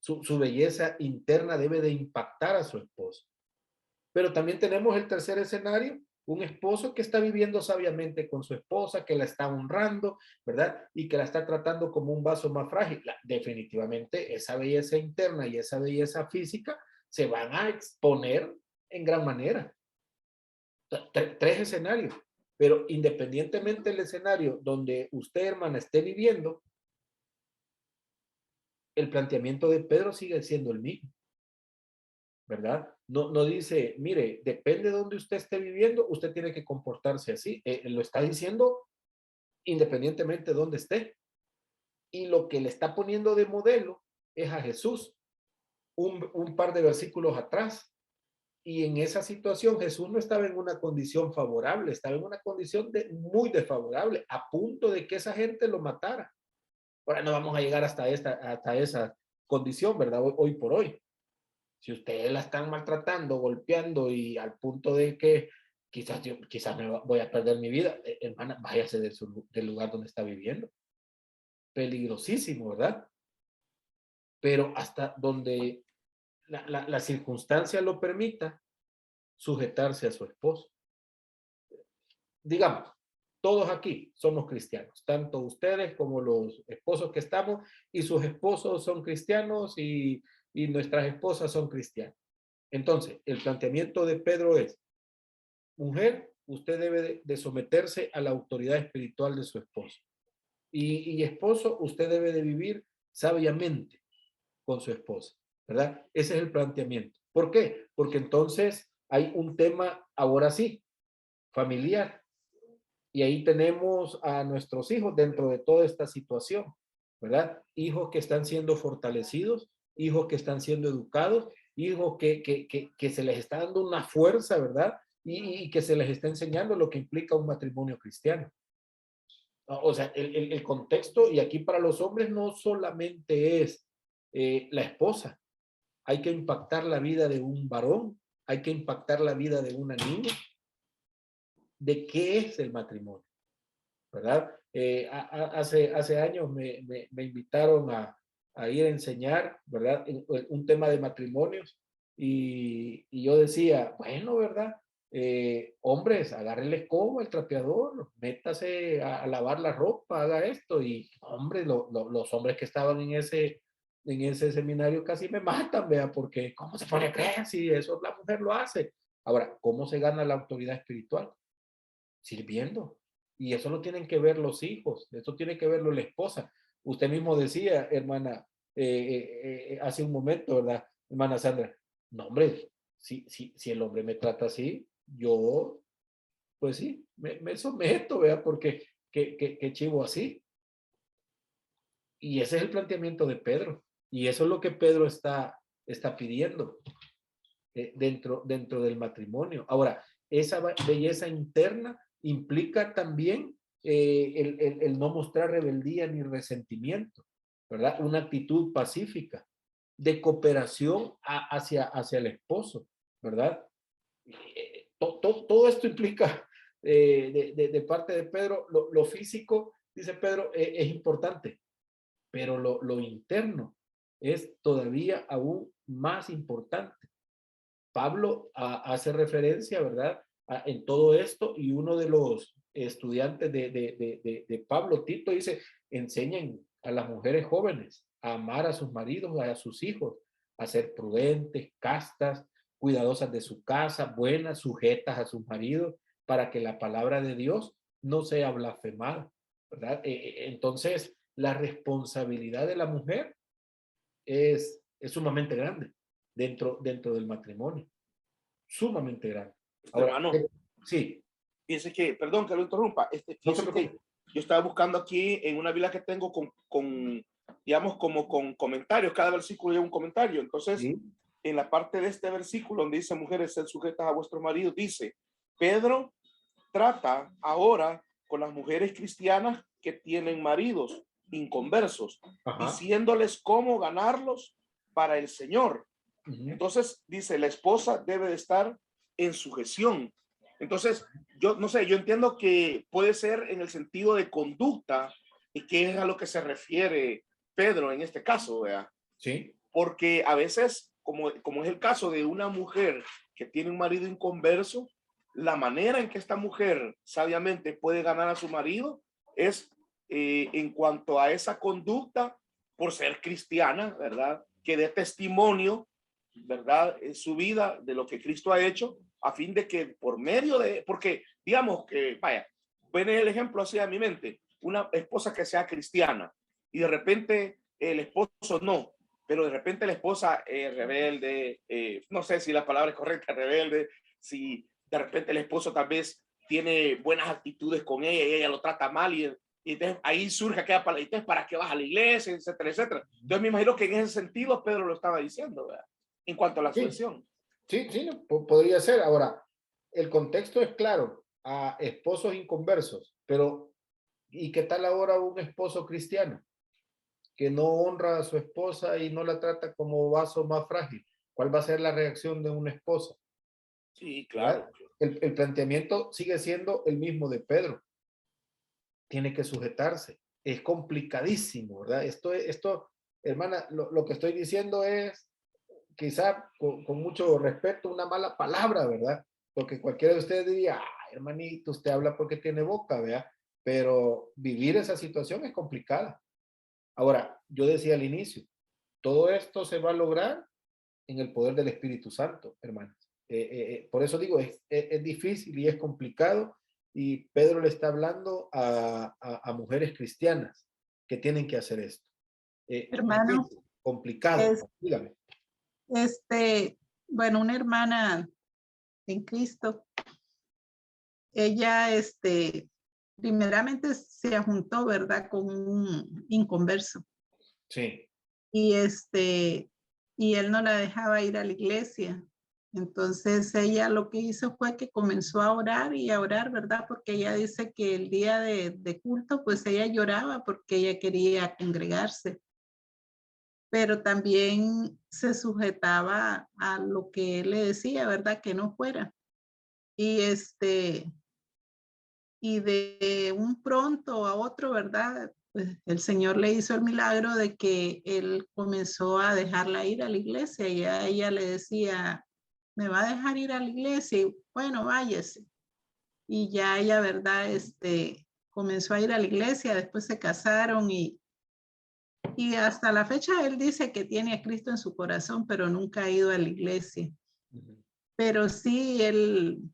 Su belleza interna debe de impactar a su esposo. Pero también tenemos el tercer escenario, un esposo que está viviendo sabiamente con su esposa, que la está honrando, ¿verdad? Y que la está tratando como un vaso más frágil. Definitivamente esa belleza interna y esa belleza física se van a exponer en gran manera. Tres escenarios, pero independientemente del escenario donde usted, hermana, esté viviendo, el planteamiento de Pedro sigue siendo el mismo, ¿verdad? No dice, mire, depende de donde usted esté viviendo, usted tiene que comportarse así. Lo está diciendo independientemente de donde esté. Y lo que le está poniendo de modelo es a Jesús, un par de versículos atrás. Y en esa situación Jesús no estaba en una condición favorable, estaba en una condición muy desfavorable, a punto de que esa gente lo matara. Ahora no vamos a llegar hasta esa condición, ¿verdad? Hoy por hoy. Si ustedes la están maltratando, golpeando y al punto de que quizás voy a perder mi vida, hermana, váyase del lugar donde está viviendo. Peligrosísimo, ¿verdad? Pero hasta donde la circunstancia lo permita, sujetarse a su esposo. Digamos, todos aquí somos cristianos, tanto ustedes como los esposos que estamos, y sus esposos son cristianos y nuestras esposas son cristianas. Entonces, el planteamiento de Pedro es, mujer, usted debe de someterse a la autoridad espiritual de su esposo. Y esposo, usted debe de vivir sabiamente con su esposa, ¿verdad? Ese es el planteamiento. ¿Por qué? Porque entonces hay un tema, ahora sí, familiar. Y ahí tenemos a nuestros hijos dentro de toda esta situación, ¿verdad? Hijos que están siendo fortalecidos, hijos que están siendo educados, hijos que se les está dando una fuerza, ¿verdad? Y que se les está enseñando lo que implica un matrimonio cristiano. O sea, el contexto, y aquí para los hombres no solamente es la esposa, hay que impactar la vida de un varón, hay que impactar la vida de una niña, de qué es el matrimonio, ¿verdad? Hace años me invitaron a ir a enseñar, ¿verdad? Un tema de matrimonios y yo decía, bueno, ¿verdad? Hombres, agarre el escoba, el trapeador, métase a lavar la ropa, haga esto. Y, hombre, los hombres que estaban en ese seminario casi me matan, vea, porque ¿cómo se pone a creer si eso la mujer lo hace? Ahora, ¿cómo se gana la autoridad espiritual? Sirviendo. Y eso lo tienen que ver los hijos, eso tiene que verlo la esposa. Usted mismo decía, hermana, hace un momento, ¿verdad? Hermana Sandra, no, hombre, si el hombre me trata así, yo pues sí, me someto, ¿verdad? Porque que chivo así. Y ese es el planteamiento de Pedro. Y eso es lo que Pedro está pidiendo dentro del matrimonio. Ahora, esa belleza interna implica también el no mostrar rebeldía ni resentimiento, ¿verdad? Una actitud pacífica de cooperación hacia el esposo, ¿verdad? Todo esto implica de parte de Pedro, lo físico, dice Pedro, es importante, pero lo interno es todavía aún más importante. Pablo hace referencia, ¿verdad?, en todo esto, y uno de los estudiantes de Pablo, Tito, dice, enseñen a las mujeres jóvenes a amar a sus maridos, a sus hijos, a ser prudentes, castas, cuidadosas de su casa, buenas, sujetas a sus maridos, para que la palabra de Dios no sea blasfemada, ¿verdad? Entonces, la responsabilidad de la mujer es sumamente grande dentro del matrimonio, sumamente grande. Ahora, Hermano, sí, piense que, perdón que lo interrumpa, no se piense que preocupe. yo estaba buscando aquí en una Biblia que tengo digamos, como con comentarios, cada versículo lleva un comentario. Entonces, Sí, en la parte de este versículo donde dice mujeres sed sujetas a vuestros maridos, dice, Pedro trata ahora con las mujeres cristianas que tienen maridos inconversos, ajá, diciéndoles cómo ganarlos para el Señor. ujú, Entonces dice, la esposa debe de estar en sujeción. Entonces, yo no sé, yo entiendo que puede ser en el sentido de conducta y que es a lo que se refiere Pedro en este caso, ¿verdad? sí, Porque a veces, como es el caso de una mujer que tiene un marido inconverso, la manera en que esta mujer sabiamente puede ganar a su marido es en cuanto a esa conducta por ser cristiana, ¿verdad? Que dé testimonio, ¿verdad? En su vida de lo que Cristo ha hecho, a fin de que por medio de, porque digamos que, vaya, viene el ejemplo así a mi mente, una esposa que sea cristiana y de repente el esposo no, pero de repente la esposa rebelde, no sé si la palabra es correcta, rebelde, si de repente el esposo tal vez tiene buenas actitudes con ella y ella lo trata mal y entonces ahí surge aquella palabra, ¿para qué vas a la iglesia? Etcétera, etcétera. Entonces me imagino que en ese sentido Pedro lo estaba diciendo, ¿verdad? En cuanto a la sí, sucesión. sí, no, podría ser. Ahora, el contexto es claro, a esposos inconversos, pero ¿y qué tal ahora un esposo cristiano que no honra a su esposa y no la trata como vaso más frágil? ¿Cuál va a ser la reacción de una esposa? Sí, ¿Verdad? claro. El planteamiento sigue siendo el mismo de Pedro. Tiene que sujetarse. Es complicadísimo, ¿verdad? Esto hermana, lo que estoy diciendo es quizá con mucho respeto una mala palabra, ¿verdad? Porque cualquiera de ustedes diría, ah, hermanito, usted habla porque tiene boca, ¿verdad? Pero vivir esa situación es complicada. Ahora, yo decía al inicio, todo esto se va a lograr en el poder del Espíritu Santo, hermanos. Por eso digo, es difícil y es complicado, y Pedro le está hablando a mujeres cristianas que tienen que hacer esto. Hermano, Difícil, complicado, es dígame. bueno, una hermana en Cristo, ella, primeramente se juntó, ¿verdad?, con un inconverso Sí. y y él no la dejaba ir a la iglesia. Entonces ella lo que hizo fue que comenzó a orar y a orar, ¿verdad? Porque ella dice que el día de culto, pues ella lloraba porque ella quería congregarse, pero también se sujetaba a lo que él le decía, ¿verdad? Que no fuera. Y y de un pronto a otro, ¿verdad? Pues el Señor le hizo el milagro de que él comenzó a dejarla ir a la iglesia y a ella le decía, ¿me va a dejar ir a la iglesia? Y bueno, váyase. Y ya ella, ¿verdad? Comenzó a ir a la iglesia, después se casaron y hasta la fecha él dice que tiene a Cristo en su corazón, pero nunca ha ido a la iglesia. Pero sí, él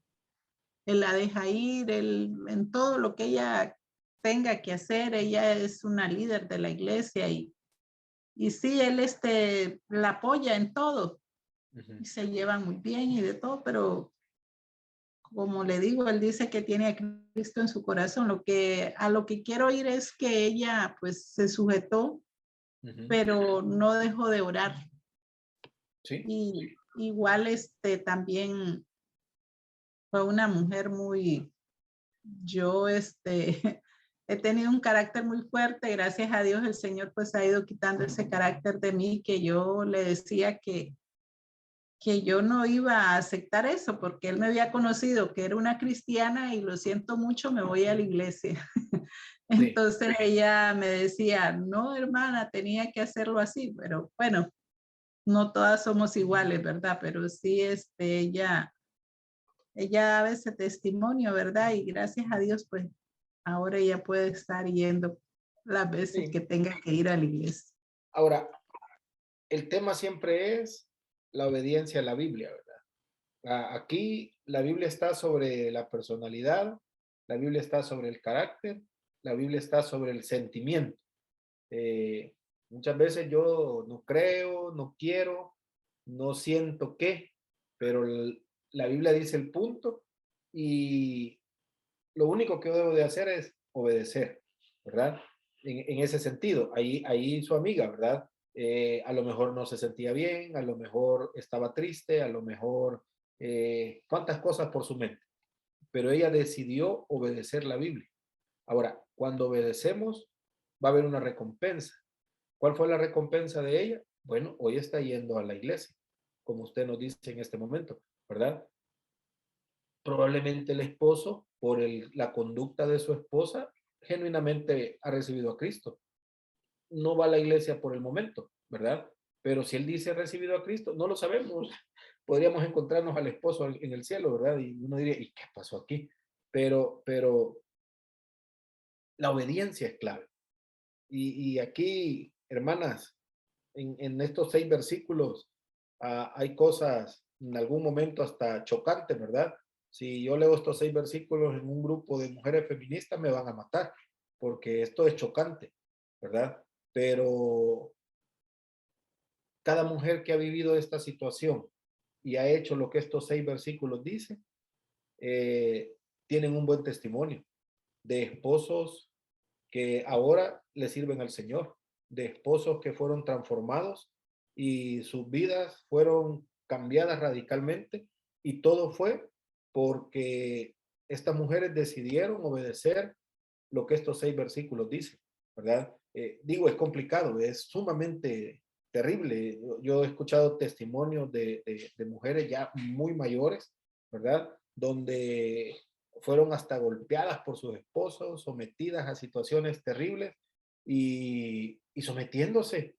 la deja ir, él, en todo lo que ella tenga que hacer, ella es una líder de la iglesia y sí, él la apoya en todo y se llevan muy bien y de todo, pero como le digo, él dice que tiene a Cristo en su corazón. A lo que quiero ir es que ella pues se sujetó, pero no dejó de orar. Sí. Y igual también fue una mujer yo he tenido un carácter muy fuerte. Gracias a Dios el Señor pues ha ido quitando ese carácter de mí, que yo le decía que yo no iba a aceptar eso, porque él me había conocido que era una cristiana y lo siento mucho, me voy a la iglesia. Entonces ella me decía, no, hermana, tenía que hacerlo así, pero bueno, no todas somos iguales, ¿verdad? Pero sí, ella daba ese testimonio, ¿verdad? Y gracias a Dios, pues ahora ella puede estar yendo las veces que tenga que ir a la iglesia. Ahora, el tema siempre es la obediencia a la Biblia, ¿verdad? Aquí la Biblia está sobre la personalidad, la Biblia está sobre el carácter, la Biblia está sobre el sentimiento. Muchas veces yo no creo, no quiero, no siento qué, pero la Biblia dice el punto y lo único que yo debo de hacer es obedecer, ¿verdad? En ese sentido, ahí su amiga, ¿verdad? A lo mejor no se sentía bien, a lo mejor estaba triste, a lo mejor cuántas cosas por su mente, pero ella decidió obedecer la Biblia. Ahora, cuando obedecemos, va a haber una recompensa. ¿Cuál fue la recompensa de ella? Bueno, hoy está yendo a la iglesia, como usted nos dice en este momento, ¿verdad? Probablemente el esposo, por la conducta de su esposa, genuinamente ha recibido a Cristo. No va a la iglesia por el momento, ¿verdad? Pero si él dice recibido a Cristo, no lo sabemos. Podríamos encontrarnos al esposo en el cielo, ¿verdad? Y uno diría, ¿y qué pasó aquí? Pero la obediencia es clave. Y aquí, hermanas, en estos 6 versículos hay cosas en algún momento hasta chocantes, ¿verdad? Si yo leo estos 6 versículos en un grupo de mujeres feministas, me van a matar, porque esto es chocante, ¿verdad? Pero cada mujer que ha vivido esta situación y ha hecho lo que estos 6 versículos dicen, tienen un buen testimonio de esposos que ahora le sirven al Señor, de esposos que fueron transformados y sus vidas fueron cambiadas radicalmente, y todo fue porque estas mujeres decidieron obedecer lo que estos 6 versículos dicen, ¿verdad? Digo, es complicado, es sumamente terrible. Yo he escuchado testimonios de mujeres ya muy mayores, ¿verdad? Donde fueron hasta golpeadas por sus esposos, sometidas a situaciones terribles y sometiéndose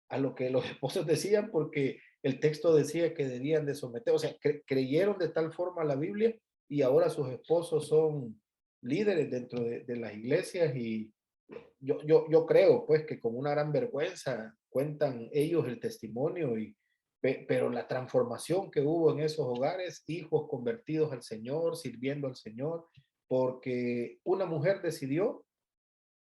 a lo que los esposos decían, porque el texto decía que debían de someter, o sea, creyeron de tal forma la Biblia y ahora sus esposos son líderes dentro de las iglesias, y yo creo pues que con una gran vergüenza cuentan ellos el testimonio, pero la transformación que hubo en esos hogares, hijos convertidos al Señor, sirviendo al Señor, porque una mujer decidió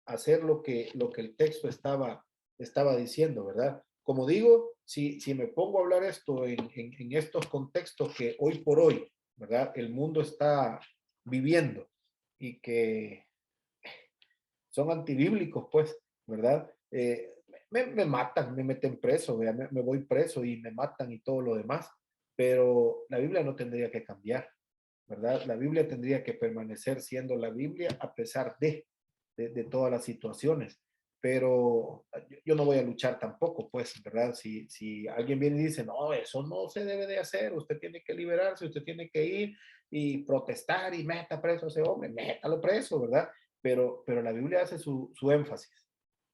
hacer lo que el texto estaba diciendo, ¿verdad? Como digo, si me pongo a hablar esto en estos contextos que hoy por hoy, ¿verdad? El mundo está viviendo y que son antibíblicos, pues, ¿verdad? Me matan, me meten preso, me voy preso y me matan y todo lo demás, pero la Biblia no tendría que cambiar, ¿verdad? La Biblia tendría que permanecer siendo la Biblia a pesar de todas las situaciones, pero yo no voy a luchar tampoco, pues, ¿verdad? Si alguien viene y dice, no, eso no se debe de hacer, usted tiene que liberarse, usted tiene que ir y protestar y meta preso a ese hombre, métalo preso, ¿verdad? Pero la Biblia hace su énfasis.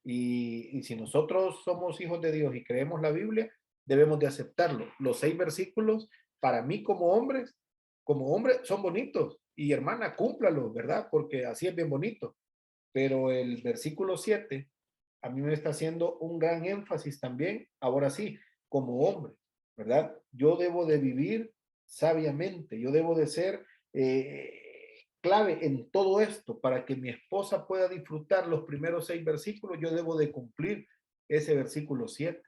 Y si nosotros somos hijos de Dios y creemos la Biblia, debemos de aceptarlo. Los 6 versículos, para mí como hombre, son bonitos. Y hermana, cúmplalo, ¿verdad? Porque así es bien bonito. Pero el versículo 7 a mí me está haciendo un gran énfasis también, ahora sí, como hombre, ¿verdad? Yo debo de vivir sabiamente, yo debo de ser clave en todo esto. Para que mi esposa pueda disfrutar los primeros 6 versículos, yo debo de cumplir ese versículo 7,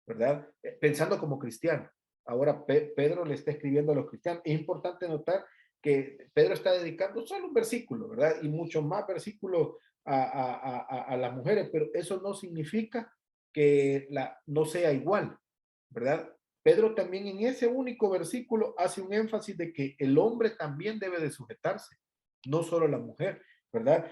¿verdad? Pensando como cristiano. Ahora Pedro le está escribiendo a los cristianos. Es importante notar que Pedro está dedicando solo un versículo, ¿verdad? Y mucho más versículos a las mujeres, pero eso no significa que no sea igual, ¿verdad? Pedro también en ese único versículo hace un énfasis de que el hombre también debe de sujetarse, no solo la mujer, ¿verdad?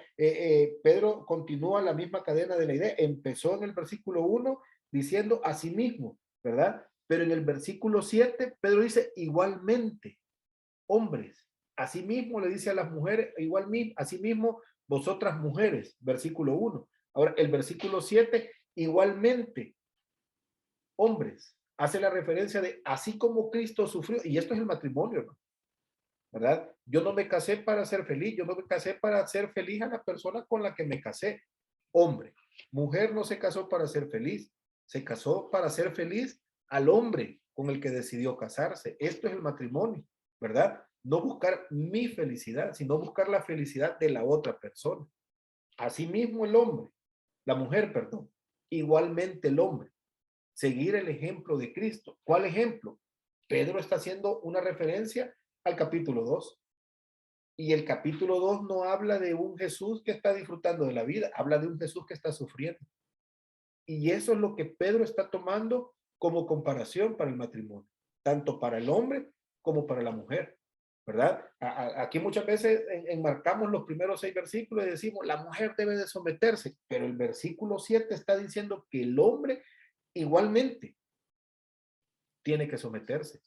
Pedro continúa la misma cadena de la idea, empezó en el versículo 1 diciendo a sí mismo, ¿verdad? Pero en el versículo 7, Pedro dice igualmente, hombres, asimismo le dice a las mujeres, igualmente, asimismo vosotras mujeres, versículo 1. Ahora, el versículo 7, igualmente, hombres, hace la referencia de así como Cristo sufrió, y esto es el matrimonio, ¿no? ¿Verdad? Yo no me casé para ser feliz, yo no me casé para hacer feliz a la persona con la que me casé. Hombre, mujer no se casó para ser feliz, se casó para ser feliz al hombre con el que decidió casarse. Esto es el matrimonio, ¿verdad? No buscar mi felicidad, sino buscar la felicidad de la otra persona. Asimismo el hombre, la mujer, perdón, igualmente el hombre. Seguir el ejemplo de Cristo. ¿Cuál ejemplo? Pedro está haciendo una referencia al capítulo 2. Y el capítulo 2 no habla de un Jesús que está disfrutando de la vida, habla de un Jesús que está sufriendo. Y eso es lo que Pedro está tomando como comparación para el matrimonio, tanto para el hombre como para la mujer, ¿verdad? Aquí muchas veces enmarcamos los primeros 6 versículos y decimos, la mujer debe de someterse, pero el versículo 7 está diciendo que el hombre igualmente tiene que someterse,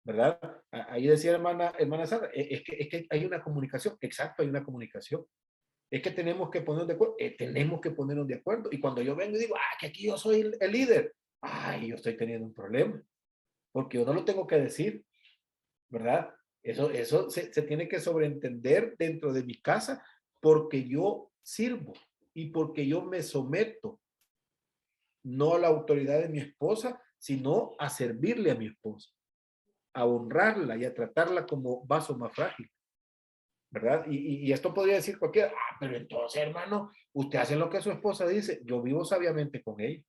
¿verdad? Ahí decía hermana Sandra, es que hay una comunicación, exacto, hay una comunicación. Es que tenemos que ponernos de acuerdo, tenemos que ponernos de acuerdo. Y cuando yo vengo y digo, que aquí yo soy el líder, yo estoy teniendo un problema, porque yo no lo tengo que decir, ¿verdad? Eso se tiene que sobreentender dentro de mi casa, porque yo sirvo y porque yo me someto, no a la autoridad de mi esposa, sino a servirle a mi esposa, a honrarla y a tratarla como vaso más frágil, ¿verdad? Y esto podría decir cualquiera, pero entonces, hermano, usted hace lo que su esposa dice, yo vivo sabiamente con ella,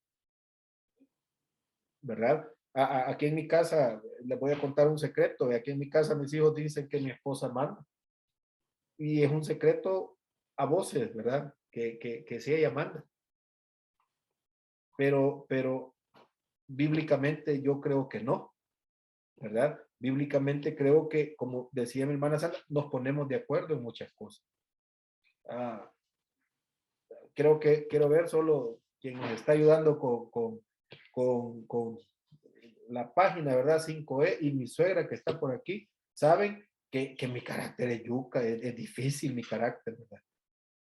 ¿verdad? Aquí en mi casa, les voy a contar un secreto, aquí en mi casa mis hijos dicen que mi esposa manda, y es un secreto a voces, ¿verdad? Que sí ella manda, pero bíblicamente yo creo que no, ¿verdad? Bíblicamente creo que, como decía mi hermana Sandra, nos ponemos de acuerdo en muchas cosas. Quiero ver solo quien nos está ayudando con la página, ¿verdad? 5E y mi suegra que está por aquí, saben que mi carácter es yuca, es difícil mi carácter, ¿verdad?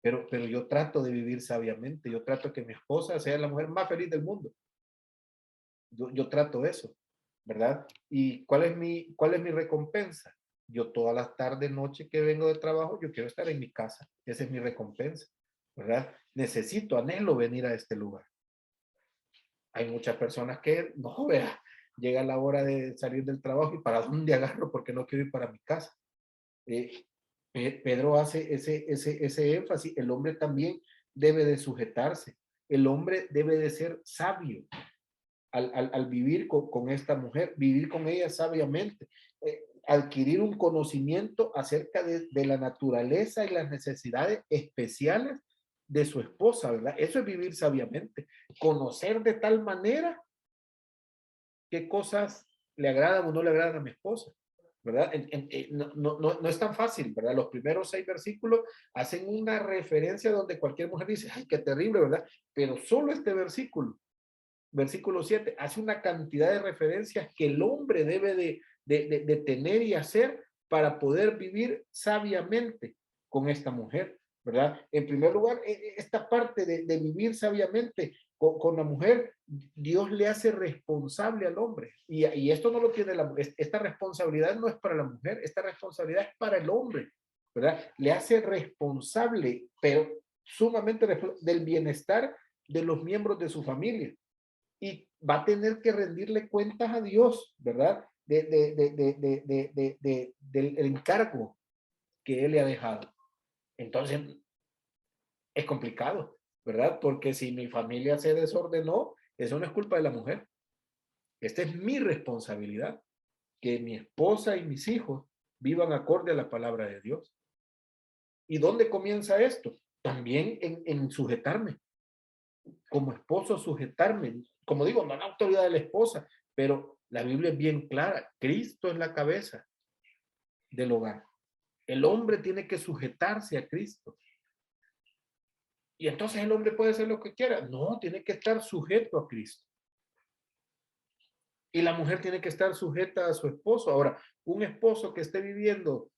Pero yo trato de vivir sabiamente, yo trato que mi esposa sea la mujer más feliz del mundo. Yo trato eso, ¿verdad? ¿Y cuál es mi recompensa? Yo todas las tardes, noche que vengo de trabajo, yo quiero estar en mi casa. Esa es mi recompensa, ¿verdad? Necesito, anhelo venir a este lugar. Hay muchas personas que, no, vea, llega la hora de salir del trabajo y para dónde agarro porque no quiero ir para mi casa. Pedro hace ese énfasis. El hombre también debe de sujetarse. El hombre debe de ser sabio al vivir con esta mujer, vivir con ella sabiamente, adquirir un conocimiento acerca de la naturaleza y las necesidades especiales de su esposa, ¿verdad? Eso es vivir sabiamente, conocer de tal manera qué cosas le agradan o no le agradan a mi esposa, ¿verdad? No es tan fácil, ¿verdad? Los primeros 6 versículos hacen una referencia donde cualquier mujer dice, ay, qué terrible, ¿verdad? Pero solo este versículo 7, hace una cantidad de referencias que el hombre debe de tener y hacer para poder vivir sabiamente con esta mujer, ¿verdad? En primer lugar, esta parte de vivir sabiamente con la mujer, Dios le hace responsable al hombre. Y esto no lo tiene la mujer, esta responsabilidad no es para la mujer, esta responsabilidad es para el hombre, ¿verdad? Le hace responsable, pero sumamente del bienestar de los miembros de su familia. Y va a tener que rendirle cuentas a Dios, ¿verdad? Del encargo que Él le ha dejado. Entonces, es complicado, ¿verdad? Porque si mi familia se desordenó, eso no es culpa de la mujer. Esta es mi responsabilidad, que mi esposa y mis hijos vivan acorde a la palabra de Dios. ¿Y dónde comienza esto? También en sujetarme. Como esposo, sujetarme. Como digo, no la autoridad de la esposa, pero la Biblia es bien clara. Cristo es la cabeza del hogar. El hombre tiene que sujetarse a Cristo. Y entonces el hombre puede hacer lo que quiera. No, tiene que estar sujeto a Cristo. Y la mujer tiene que estar sujeta a su esposo. Ahora, un esposo que esté viviendo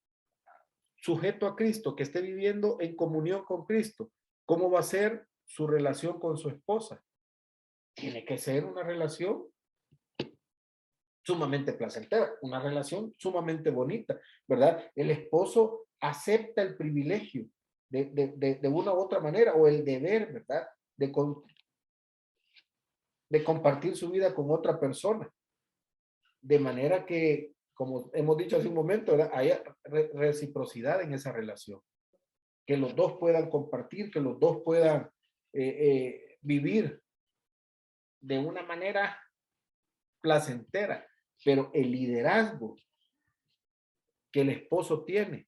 sujeto a Cristo, que esté viviendo en comunión con Cristo, ¿cómo va a ser su relación con su esposa? Tiene que ser una relación sumamente placentera, una relación sumamente bonita, ¿verdad? El esposo acepta el privilegio de una u otra manera, o el deber, ¿verdad? De compartir su vida con otra persona. De manera que, como hemos dicho hace un momento, ¿verdad? Haya reciprocidad en esa relación. Que los dos puedan compartir, que los dos puedan vivir de una manera placentera. Pero el liderazgo que el esposo tiene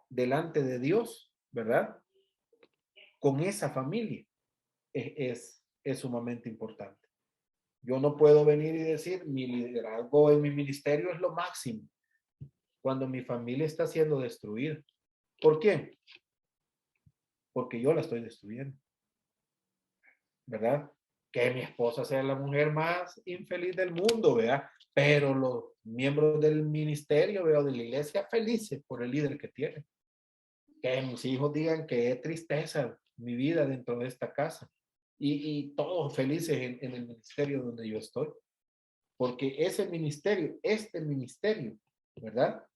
delante de Dios, ¿verdad? Con esa familia es sumamente importante. Yo no puedo venir y decir, mi liderazgo en mi ministerio es lo máximo, cuando mi familia está siendo destruida. ¿Por qué? Porque yo la estoy destruyendo, ¿verdad? Que mi esposa sea la mujer más infeliz del mundo, ¿verdad? Pero los miembros del ministerio, ¿verdad? De la iglesia, felices por el líder que tiene. Que mis hijos digan que es tristeza mi vida dentro de esta casa. Y todos felices en el ministerio donde yo estoy. Porque ese ministerio, este ministerio, ¿verdad?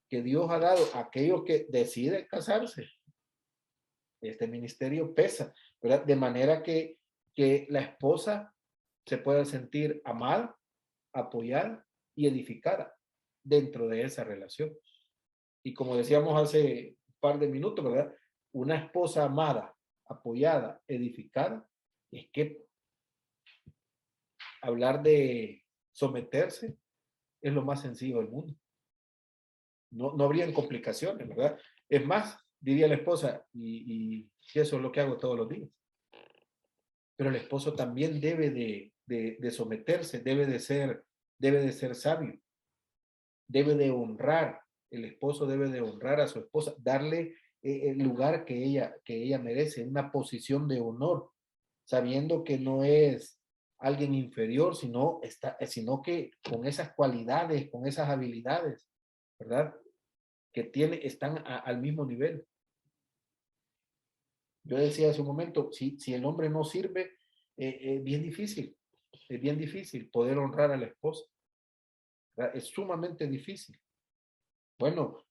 Que Dios ha dado a aquellos que deciden casarse. Este ministerio pesa, ¿verdad? De manera que la esposa se pueda sentir amada, apoyada y edificada dentro de esa relación. Y como decíamos hace un par de minutos, ¿verdad? Una esposa amada, apoyada, edificada, es que hablar de someterse es lo más sencillo del mundo. No habrían complicaciones, ¿verdad? Es más, diría la esposa, y eso es lo que hago todos los días. Pero el esposo también debe de someterse, debe de ser sabio, debe de honrar, el esposo debe de honrar a su esposa, darle el lugar que ella merece, una posición de honor, sabiendo que no es alguien inferior, sino que con esas cualidades, con esas habilidades, ¿verdad? Que están al mismo nivel. Yo decía hace un momento, si el hombre no sirve, es bien difícil poder honrar a la esposa, ¿verdad? Es sumamente difícil. Bueno,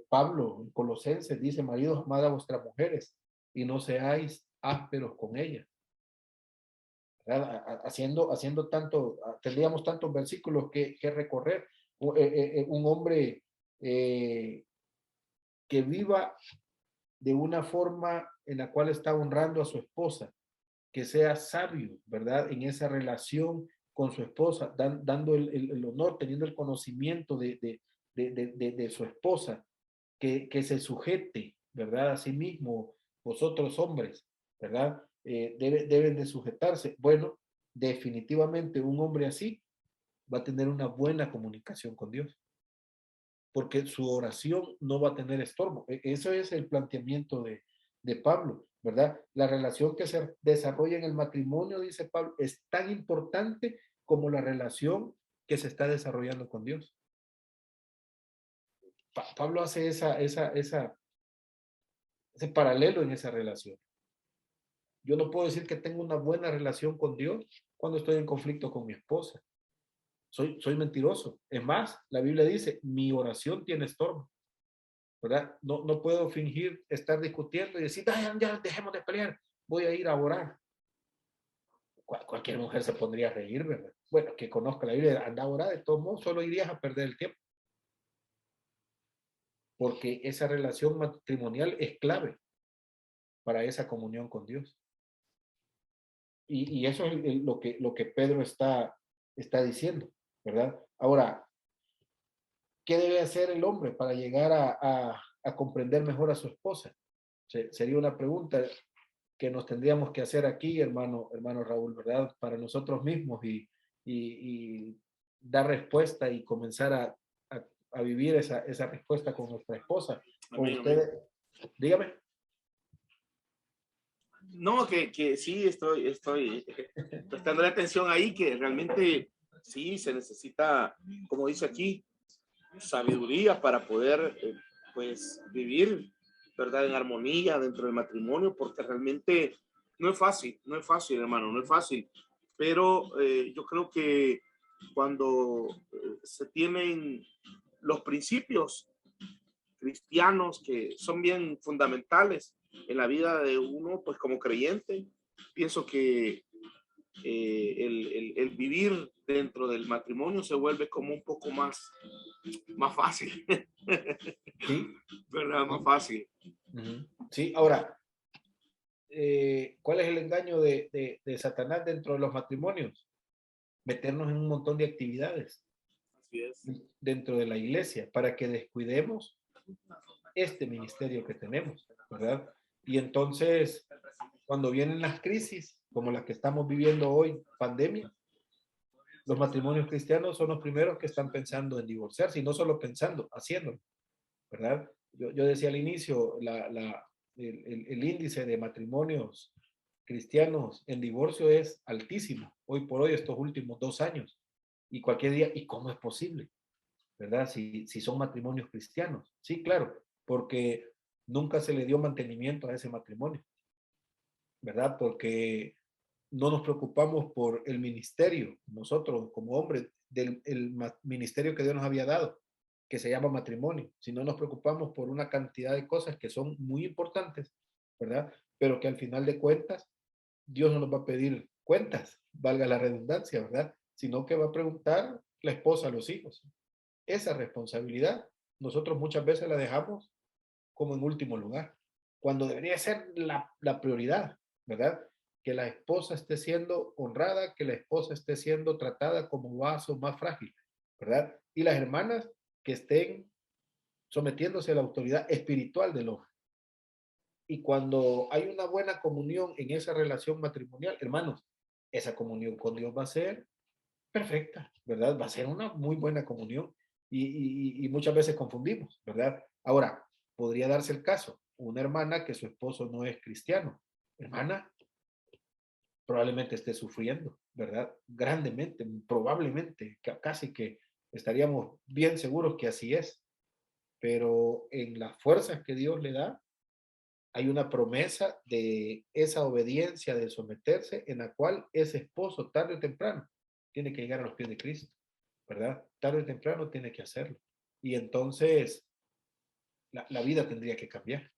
Pablo en Colosenses dice, maridos, amad a vuestras mujeres y no seáis ásperos con ellas. ¿Verdad? Haciendo tanto, tendríamos tantos versículos que recorrer. Un hombre que viva de una forma en la cual está honrando a su esposa, que sea sabio, ¿verdad? En esa relación con su esposa, dando el honor, teniendo el conocimiento de su esposa, que se sujete, ¿verdad? A sí mismo, vosotros hombres, ¿verdad? Deben de sujetarse. Bueno, definitivamente un hombre así va a tener una buena comunicación con Dios, porque su oración no va a tener estorbo. Eso es el planteamiento de Pablo, ¿verdad? La relación que se desarrolla en el matrimonio, dice Pablo, es tan importante como la relación que se está desarrollando con Dios. Pablo hace ese paralelo en esa relación. Yo no puedo decir que tengo una buena relación con Dios cuando estoy en conflicto con mi esposa. Soy mentiroso. Es más, la Biblia dice, mi oración tiene estorbo, ¿verdad? No puedo fingir estar discutiendo y decir, ya dejemos de pelear, voy a ir a orar. Cualquier mujer se pondría a reír, ¿verdad? Bueno, que conozca la Biblia, anda a orar, de todos modos, solo irías a perder el tiempo. Porque esa relación matrimonial es clave para esa comunión con Dios. Y eso es lo que Pedro está diciendo, ¿verdad? Ahora, ¿qué debe hacer el hombre para llegar a comprender mejor a su esposa? Sería una pregunta que nos tendríamos que hacer aquí, hermano Raúl, ¿verdad? Para nosotros mismos y dar respuesta y comenzar a vivir esa respuesta con nuestra esposa. O Amén, ustedes, dígame. No, que sí, estoy prestando atención ahí, que realmente sí se necesita, como dice aquí, sabiduría para poder, pues, vivir, ¿verdad? En armonía dentro del matrimonio, porque realmente no es fácil, hermano, no es fácil. Pero yo creo que cuando se tienen los principios cristianos que son bien fundamentales en la vida de uno, pues como creyente, pienso que el vivir dentro del matrimonio se vuelve como un poco más fácil. Sí. ¿Verdad? Más fácil. Sí, ahora, ¿cuál es el engaño de Satanás dentro de los matrimonios? Meternos en un montón de actividades Así es. dentro de la iglesia para que descuidemos este ministerio que tenemos, ¿verdad? Y entonces, cuando vienen las crisis, como las que estamos viviendo hoy, pandemia, los matrimonios cristianos son los primeros que están pensando en divorciarse, y no solo pensando, haciéndolo, ¿verdad? Yo decía al inicio, el índice de matrimonios cristianos en divorcio es altísimo, hoy por hoy, estos últimos 2 años, y cualquier día, ¿y cómo es posible? ¿Verdad? Si son matrimonios cristianos. Sí, claro, porque nunca se le dio mantenimiento a ese matrimonio, ¿verdad? Porque no nos preocupamos por el ministerio, nosotros como hombres, del ministerio que Dios nos había dado, que se llama matrimonio, si no nos preocupamos por una cantidad de cosas que son muy importantes, ¿verdad? Pero que al final de cuentas, Dios no nos va a pedir cuentas, valga la redundancia, ¿verdad? Sino que va a preguntar la esposa a los hijos. Esa responsabilidad nosotros muchas veces la dejamos como en último lugar, cuando debería ser la prioridad, ¿verdad? Que la esposa esté siendo honrada, que la esposa esté siendo tratada como vaso más frágil, ¿verdad? Y las hermanas que estén sometiéndose a la autoridad espiritual del hombre. Y cuando hay una buena comunión en esa relación matrimonial, hermanos, esa comunión con Dios va a ser perfecta, ¿verdad? Va a ser una muy buena comunión y muchas veces confundimos, ¿verdad? Ahora, podría darse el caso, una hermana que su esposo no es cristiano, hermana, probablemente esté sufriendo, ¿verdad? Grandemente, probablemente, casi que estaríamos bien seguros que así es, pero en las fuerzas que Dios le da, hay una promesa de esa obediencia, de someterse, en la cual ese esposo, tarde o temprano, tiene que llegar a los pies de Cristo, ¿verdad? Tarde o temprano tiene que hacerlo. Y entonces la vida tendría que cambiar,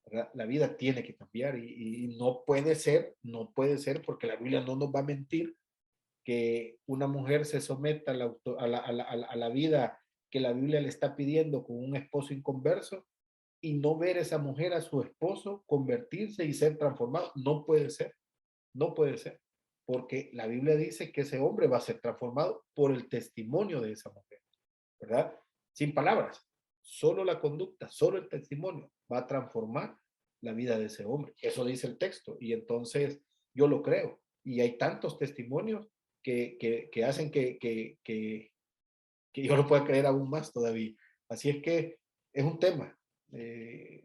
¿verdad? La vida tiene que cambiar y no puede ser porque la Biblia no nos va a mentir que una mujer se someta a la vida que la Biblia le está pidiendo con un esposo inconverso y no ver a esa mujer, a su esposo, convertirse y ser transformado. No puede ser, no puede ser, porque la Biblia dice que ese hombre va a ser transformado por el testimonio de esa mujer, ¿verdad? Sin palabras, solo la conducta, solo el testimonio va a transformar la vida de ese hombre. Eso dice el texto y entonces yo lo creo. Y hay tantos testimonios que hacen que yo lo pueda creer aún más todavía. Así es que es un tema.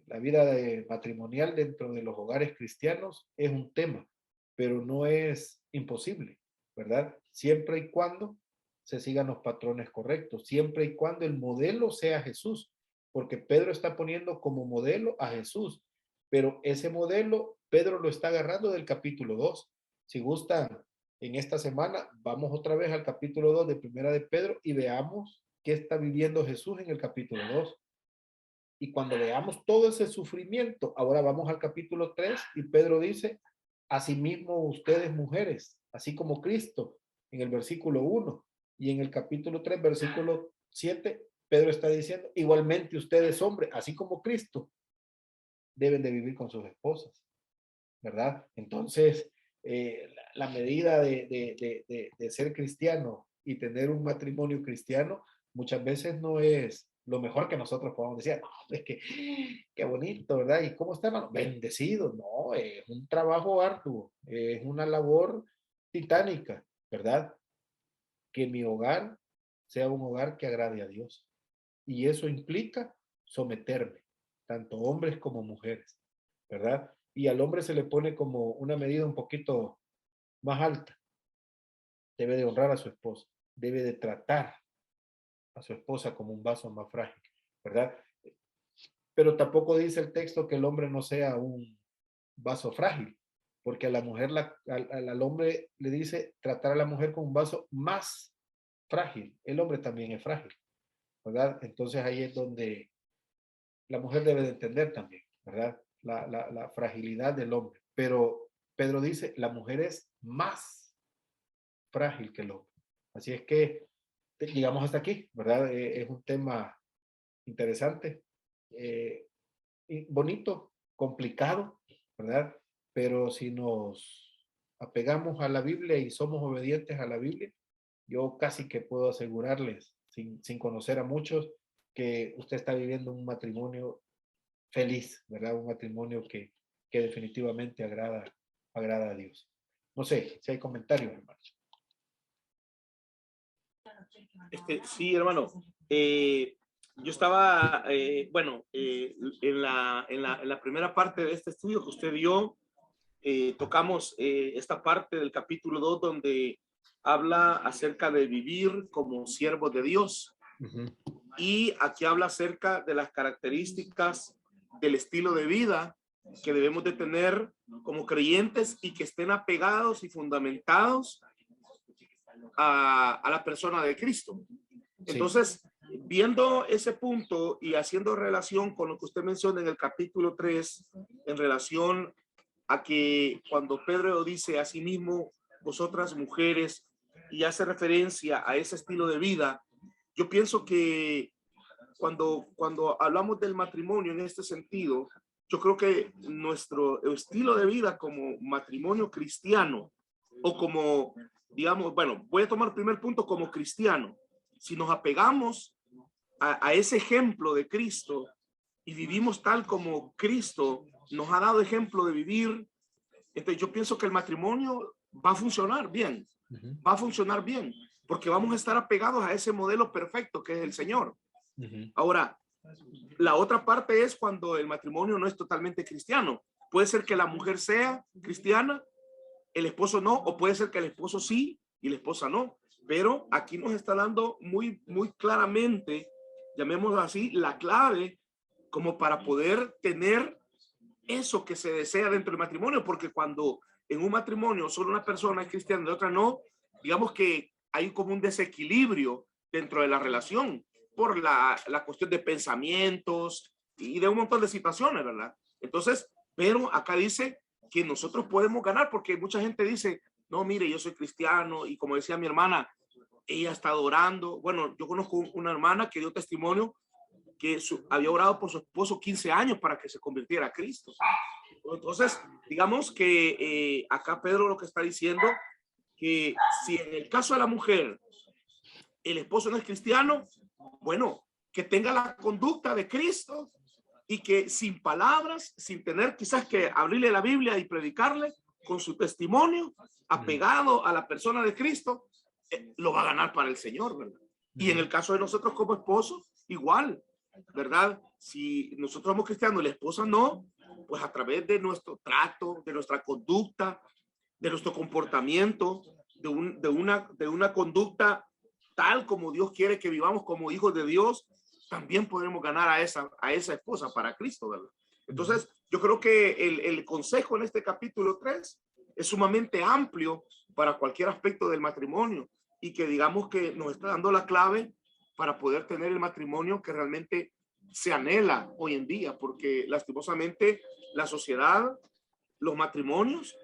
La vida matrimonial dentro de los hogares cristianos es un tema, pero no es imposible, ¿verdad? Siempre y cuando se sigan los patrones correctos, siempre y cuando el modelo sea Jesús, porque Pedro está poniendo como modelo a Jesús, pero ese modelo Pedro lo está agarrando del capítulo 2. Si gustan, en esta semana vamos otra vez al capítulo 2 de Primera de Pedro y veamos qué está viviendo Jesús en el capítulo 2. Y cuando veamos todo ese sufrimiento, ahora vamos al capítulo 3 y Pedro dice, asimismo ustedes mujeres, así como Cristo, en el versículo 1. Y en el capítulo 3, versículo 7, Pedro está diciendo, igualmente ustedes hombres, así como Cristo, deben de vivir con sus esposas, ¿verdad? Entonces, la medida de ser cristiano y tener un matrimonio cristiano muchas veces no es lo mejor que nosotros podamos decir. No, es que qué bonito, ¿verdad? ¿Y cómo está, hermano? Bendecido. No, es un trabajo arduo, es una labor titánica, ¿verdad? Que mi hogar sea un hogar que agrade a Dios. Y eso implica someterme, tanto hombres como mujeres, ¿verdad? Y al hombre se le pone como una medida un poquito más alta. Debe de honrar a su esposa, debe de tratar a su esposa como un vaso más frágil, ¿verdad? Pero tampoco dice el texto que el hombre no sea un vaso frágil, porque a la mujer, al hombre le dice tratar a la mujer con un vaso más frágil. El hombre también es frágil, ¿verdad? Entonces ahí es donde la mujer debe de entender también, ¿verdad? La fragilidad del hombre. Pero Pedro dice, la mujer es más frágil que el hombre. Así es que llegamos hasta aquí, ¿verdad? Es un tema interesante, bonito, complicado, ¿verdad? Pero si nos apegamos a la Biblia y somos obedientes a la Biblia, yo casi que puedo asegurarles, sin conocer a muchos, que usted está viviendo un matrimonio feliz, ¿verdad? Un matrimonio que definitivamente agrada a Dios. No sé si hay comentarios, hermanos. Sí, hermano. Yo estaba, en la primera parte de este estudio que usted dio, tocamos esta parte del capítulo 2 donde habla acerca de vivir como siervos de Dios. Y aquí habla acerca de las características del estilo de vida que debemos de tener como creyentes y que estén apegados y fundamentados a la persona de Cristo. Entonces, viendo ese punto y haciendo relación con lo que usted menciona en el capítulo 3, en relación a que cuando Pedro dice a sí mismo, vosotras mujeres, y hace referencia a ese estilo de vida, yo pienso que cuando hablamos del matrimonio en este sentido, yo creo que nuestro estilo de vida como matrimonio cristiano o como, digamos, bueno, voy a tomar el primer punto como cristiano. Si nos apegamos a ese ejemplo de Cristo y vivimos tal como Cristo nos ha dado ejemplo de vivir, entonces yo pienso que el matrimonio va a funcionar bien, va a funcionar bien, porque vamos a estar apegados a ese modelo perfecto que es el Señor. Ahora, la otra parte es cuando el matrimonio no es totalmente cristiano. Puede ser que la mujer sea cristiana, el esposo no, o puede ser que el esposo sí y la esposa no. Pero aquí nos está dando muy claramente, llamémoslo así, la clave como para poder tener eso que se desea dentro del matrimonio, porque cuando en un matrimonio solo una persona es cristiana y la otra no, digamos que hay como un desequilibrio dentro de la relación por la cuestión de pensamientos y de un montón de situaciones, ¿verdad? Entonces, pero acá dice que nosotros podemos ganar, porque mucha gente dice, no, mire, yo soy cristiano, y como decía mi hermana, ella está orando. Bueno, yo conozco una hermana que dio testimonio que había orado por su esposo 15 años para que se convirtiera a Cristo. Entonces, digamos que acá Pedro lo que está diciendo, que si en el caso de la mujer el esposo no es cristiano, bueno, que tenga la conducta de Cristo y que sin palabras, sin tener quizás que abrirle la Biblia y predicarle, con su testimonio apegado a la persona de Cristo, lo va a ganar para el Señor, ¿verdad? Y en el caso de nosotros como esposos, igual, ¿verdad? Si nosotros somos cristianos y la esposa no, pues a través de nuestro trato, de nuestra conducta, de nuestro comportamiento, de una conducta tal como Dios quiere que vivamos como hijos de Dios, también podremos ganar a esa esposa para Cristo, ¿verdad? Entonces, yo creo que el consejo en este capítulo 3 es sumamente amplio para cualquier aspecto del matrimonio, y que digamos que nos está dando la clave para poder tener el matrimonio que realmente se anhela hoy en día, porque lastimosamente la sociedad, los matrimonios,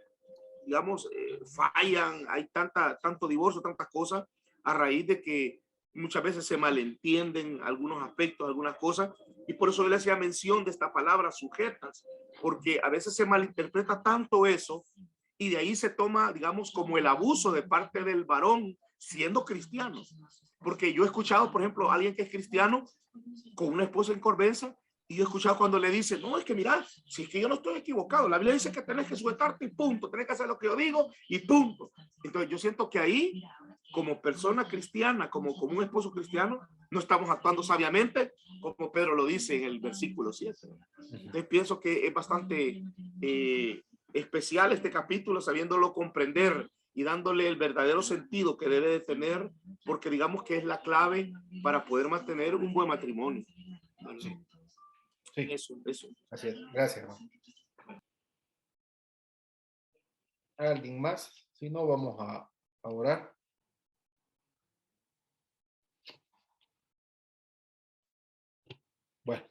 digamos, fallan, hay tanto divorcio, tantas cosas, a raíz de que muchas veces se malentienden algunos aspectos, algunas cosas, y por eso yo le hacía mención de esta palabra sujetas, porque a veces se malinterpreta tanto eso, y de ahí se toma, digamos, como el abuso de parte del varón siendo cristiano. Porque yo he escuchado, por ejemplo, a alguien que es cristiano con una esposa en Corbenza, y yo he escuchado cuando le dicen, no, es que mira, si es que yo no estoy equivocado, la Biblia dice que tenés que sujetarte y punto, tenés que hacer lo que yo digo y punto. Entonces yo siento que ahí, como persona cristiana, como un esposo cristiano, no estamos actuando sabiamente, como Pedro lo dice en el versículo 7. Entonces pienso que es bastante especial este capítulo, sabiéndolo comprender y dándole el verdadero sentido que debe de tener, porque digamos que es la clave para poder mantener un buen matrimonio. Sí. Sí. Eso. Así es. Gracias, hermano. ¿Alguien más? Si no, vamos a orar. Bueno,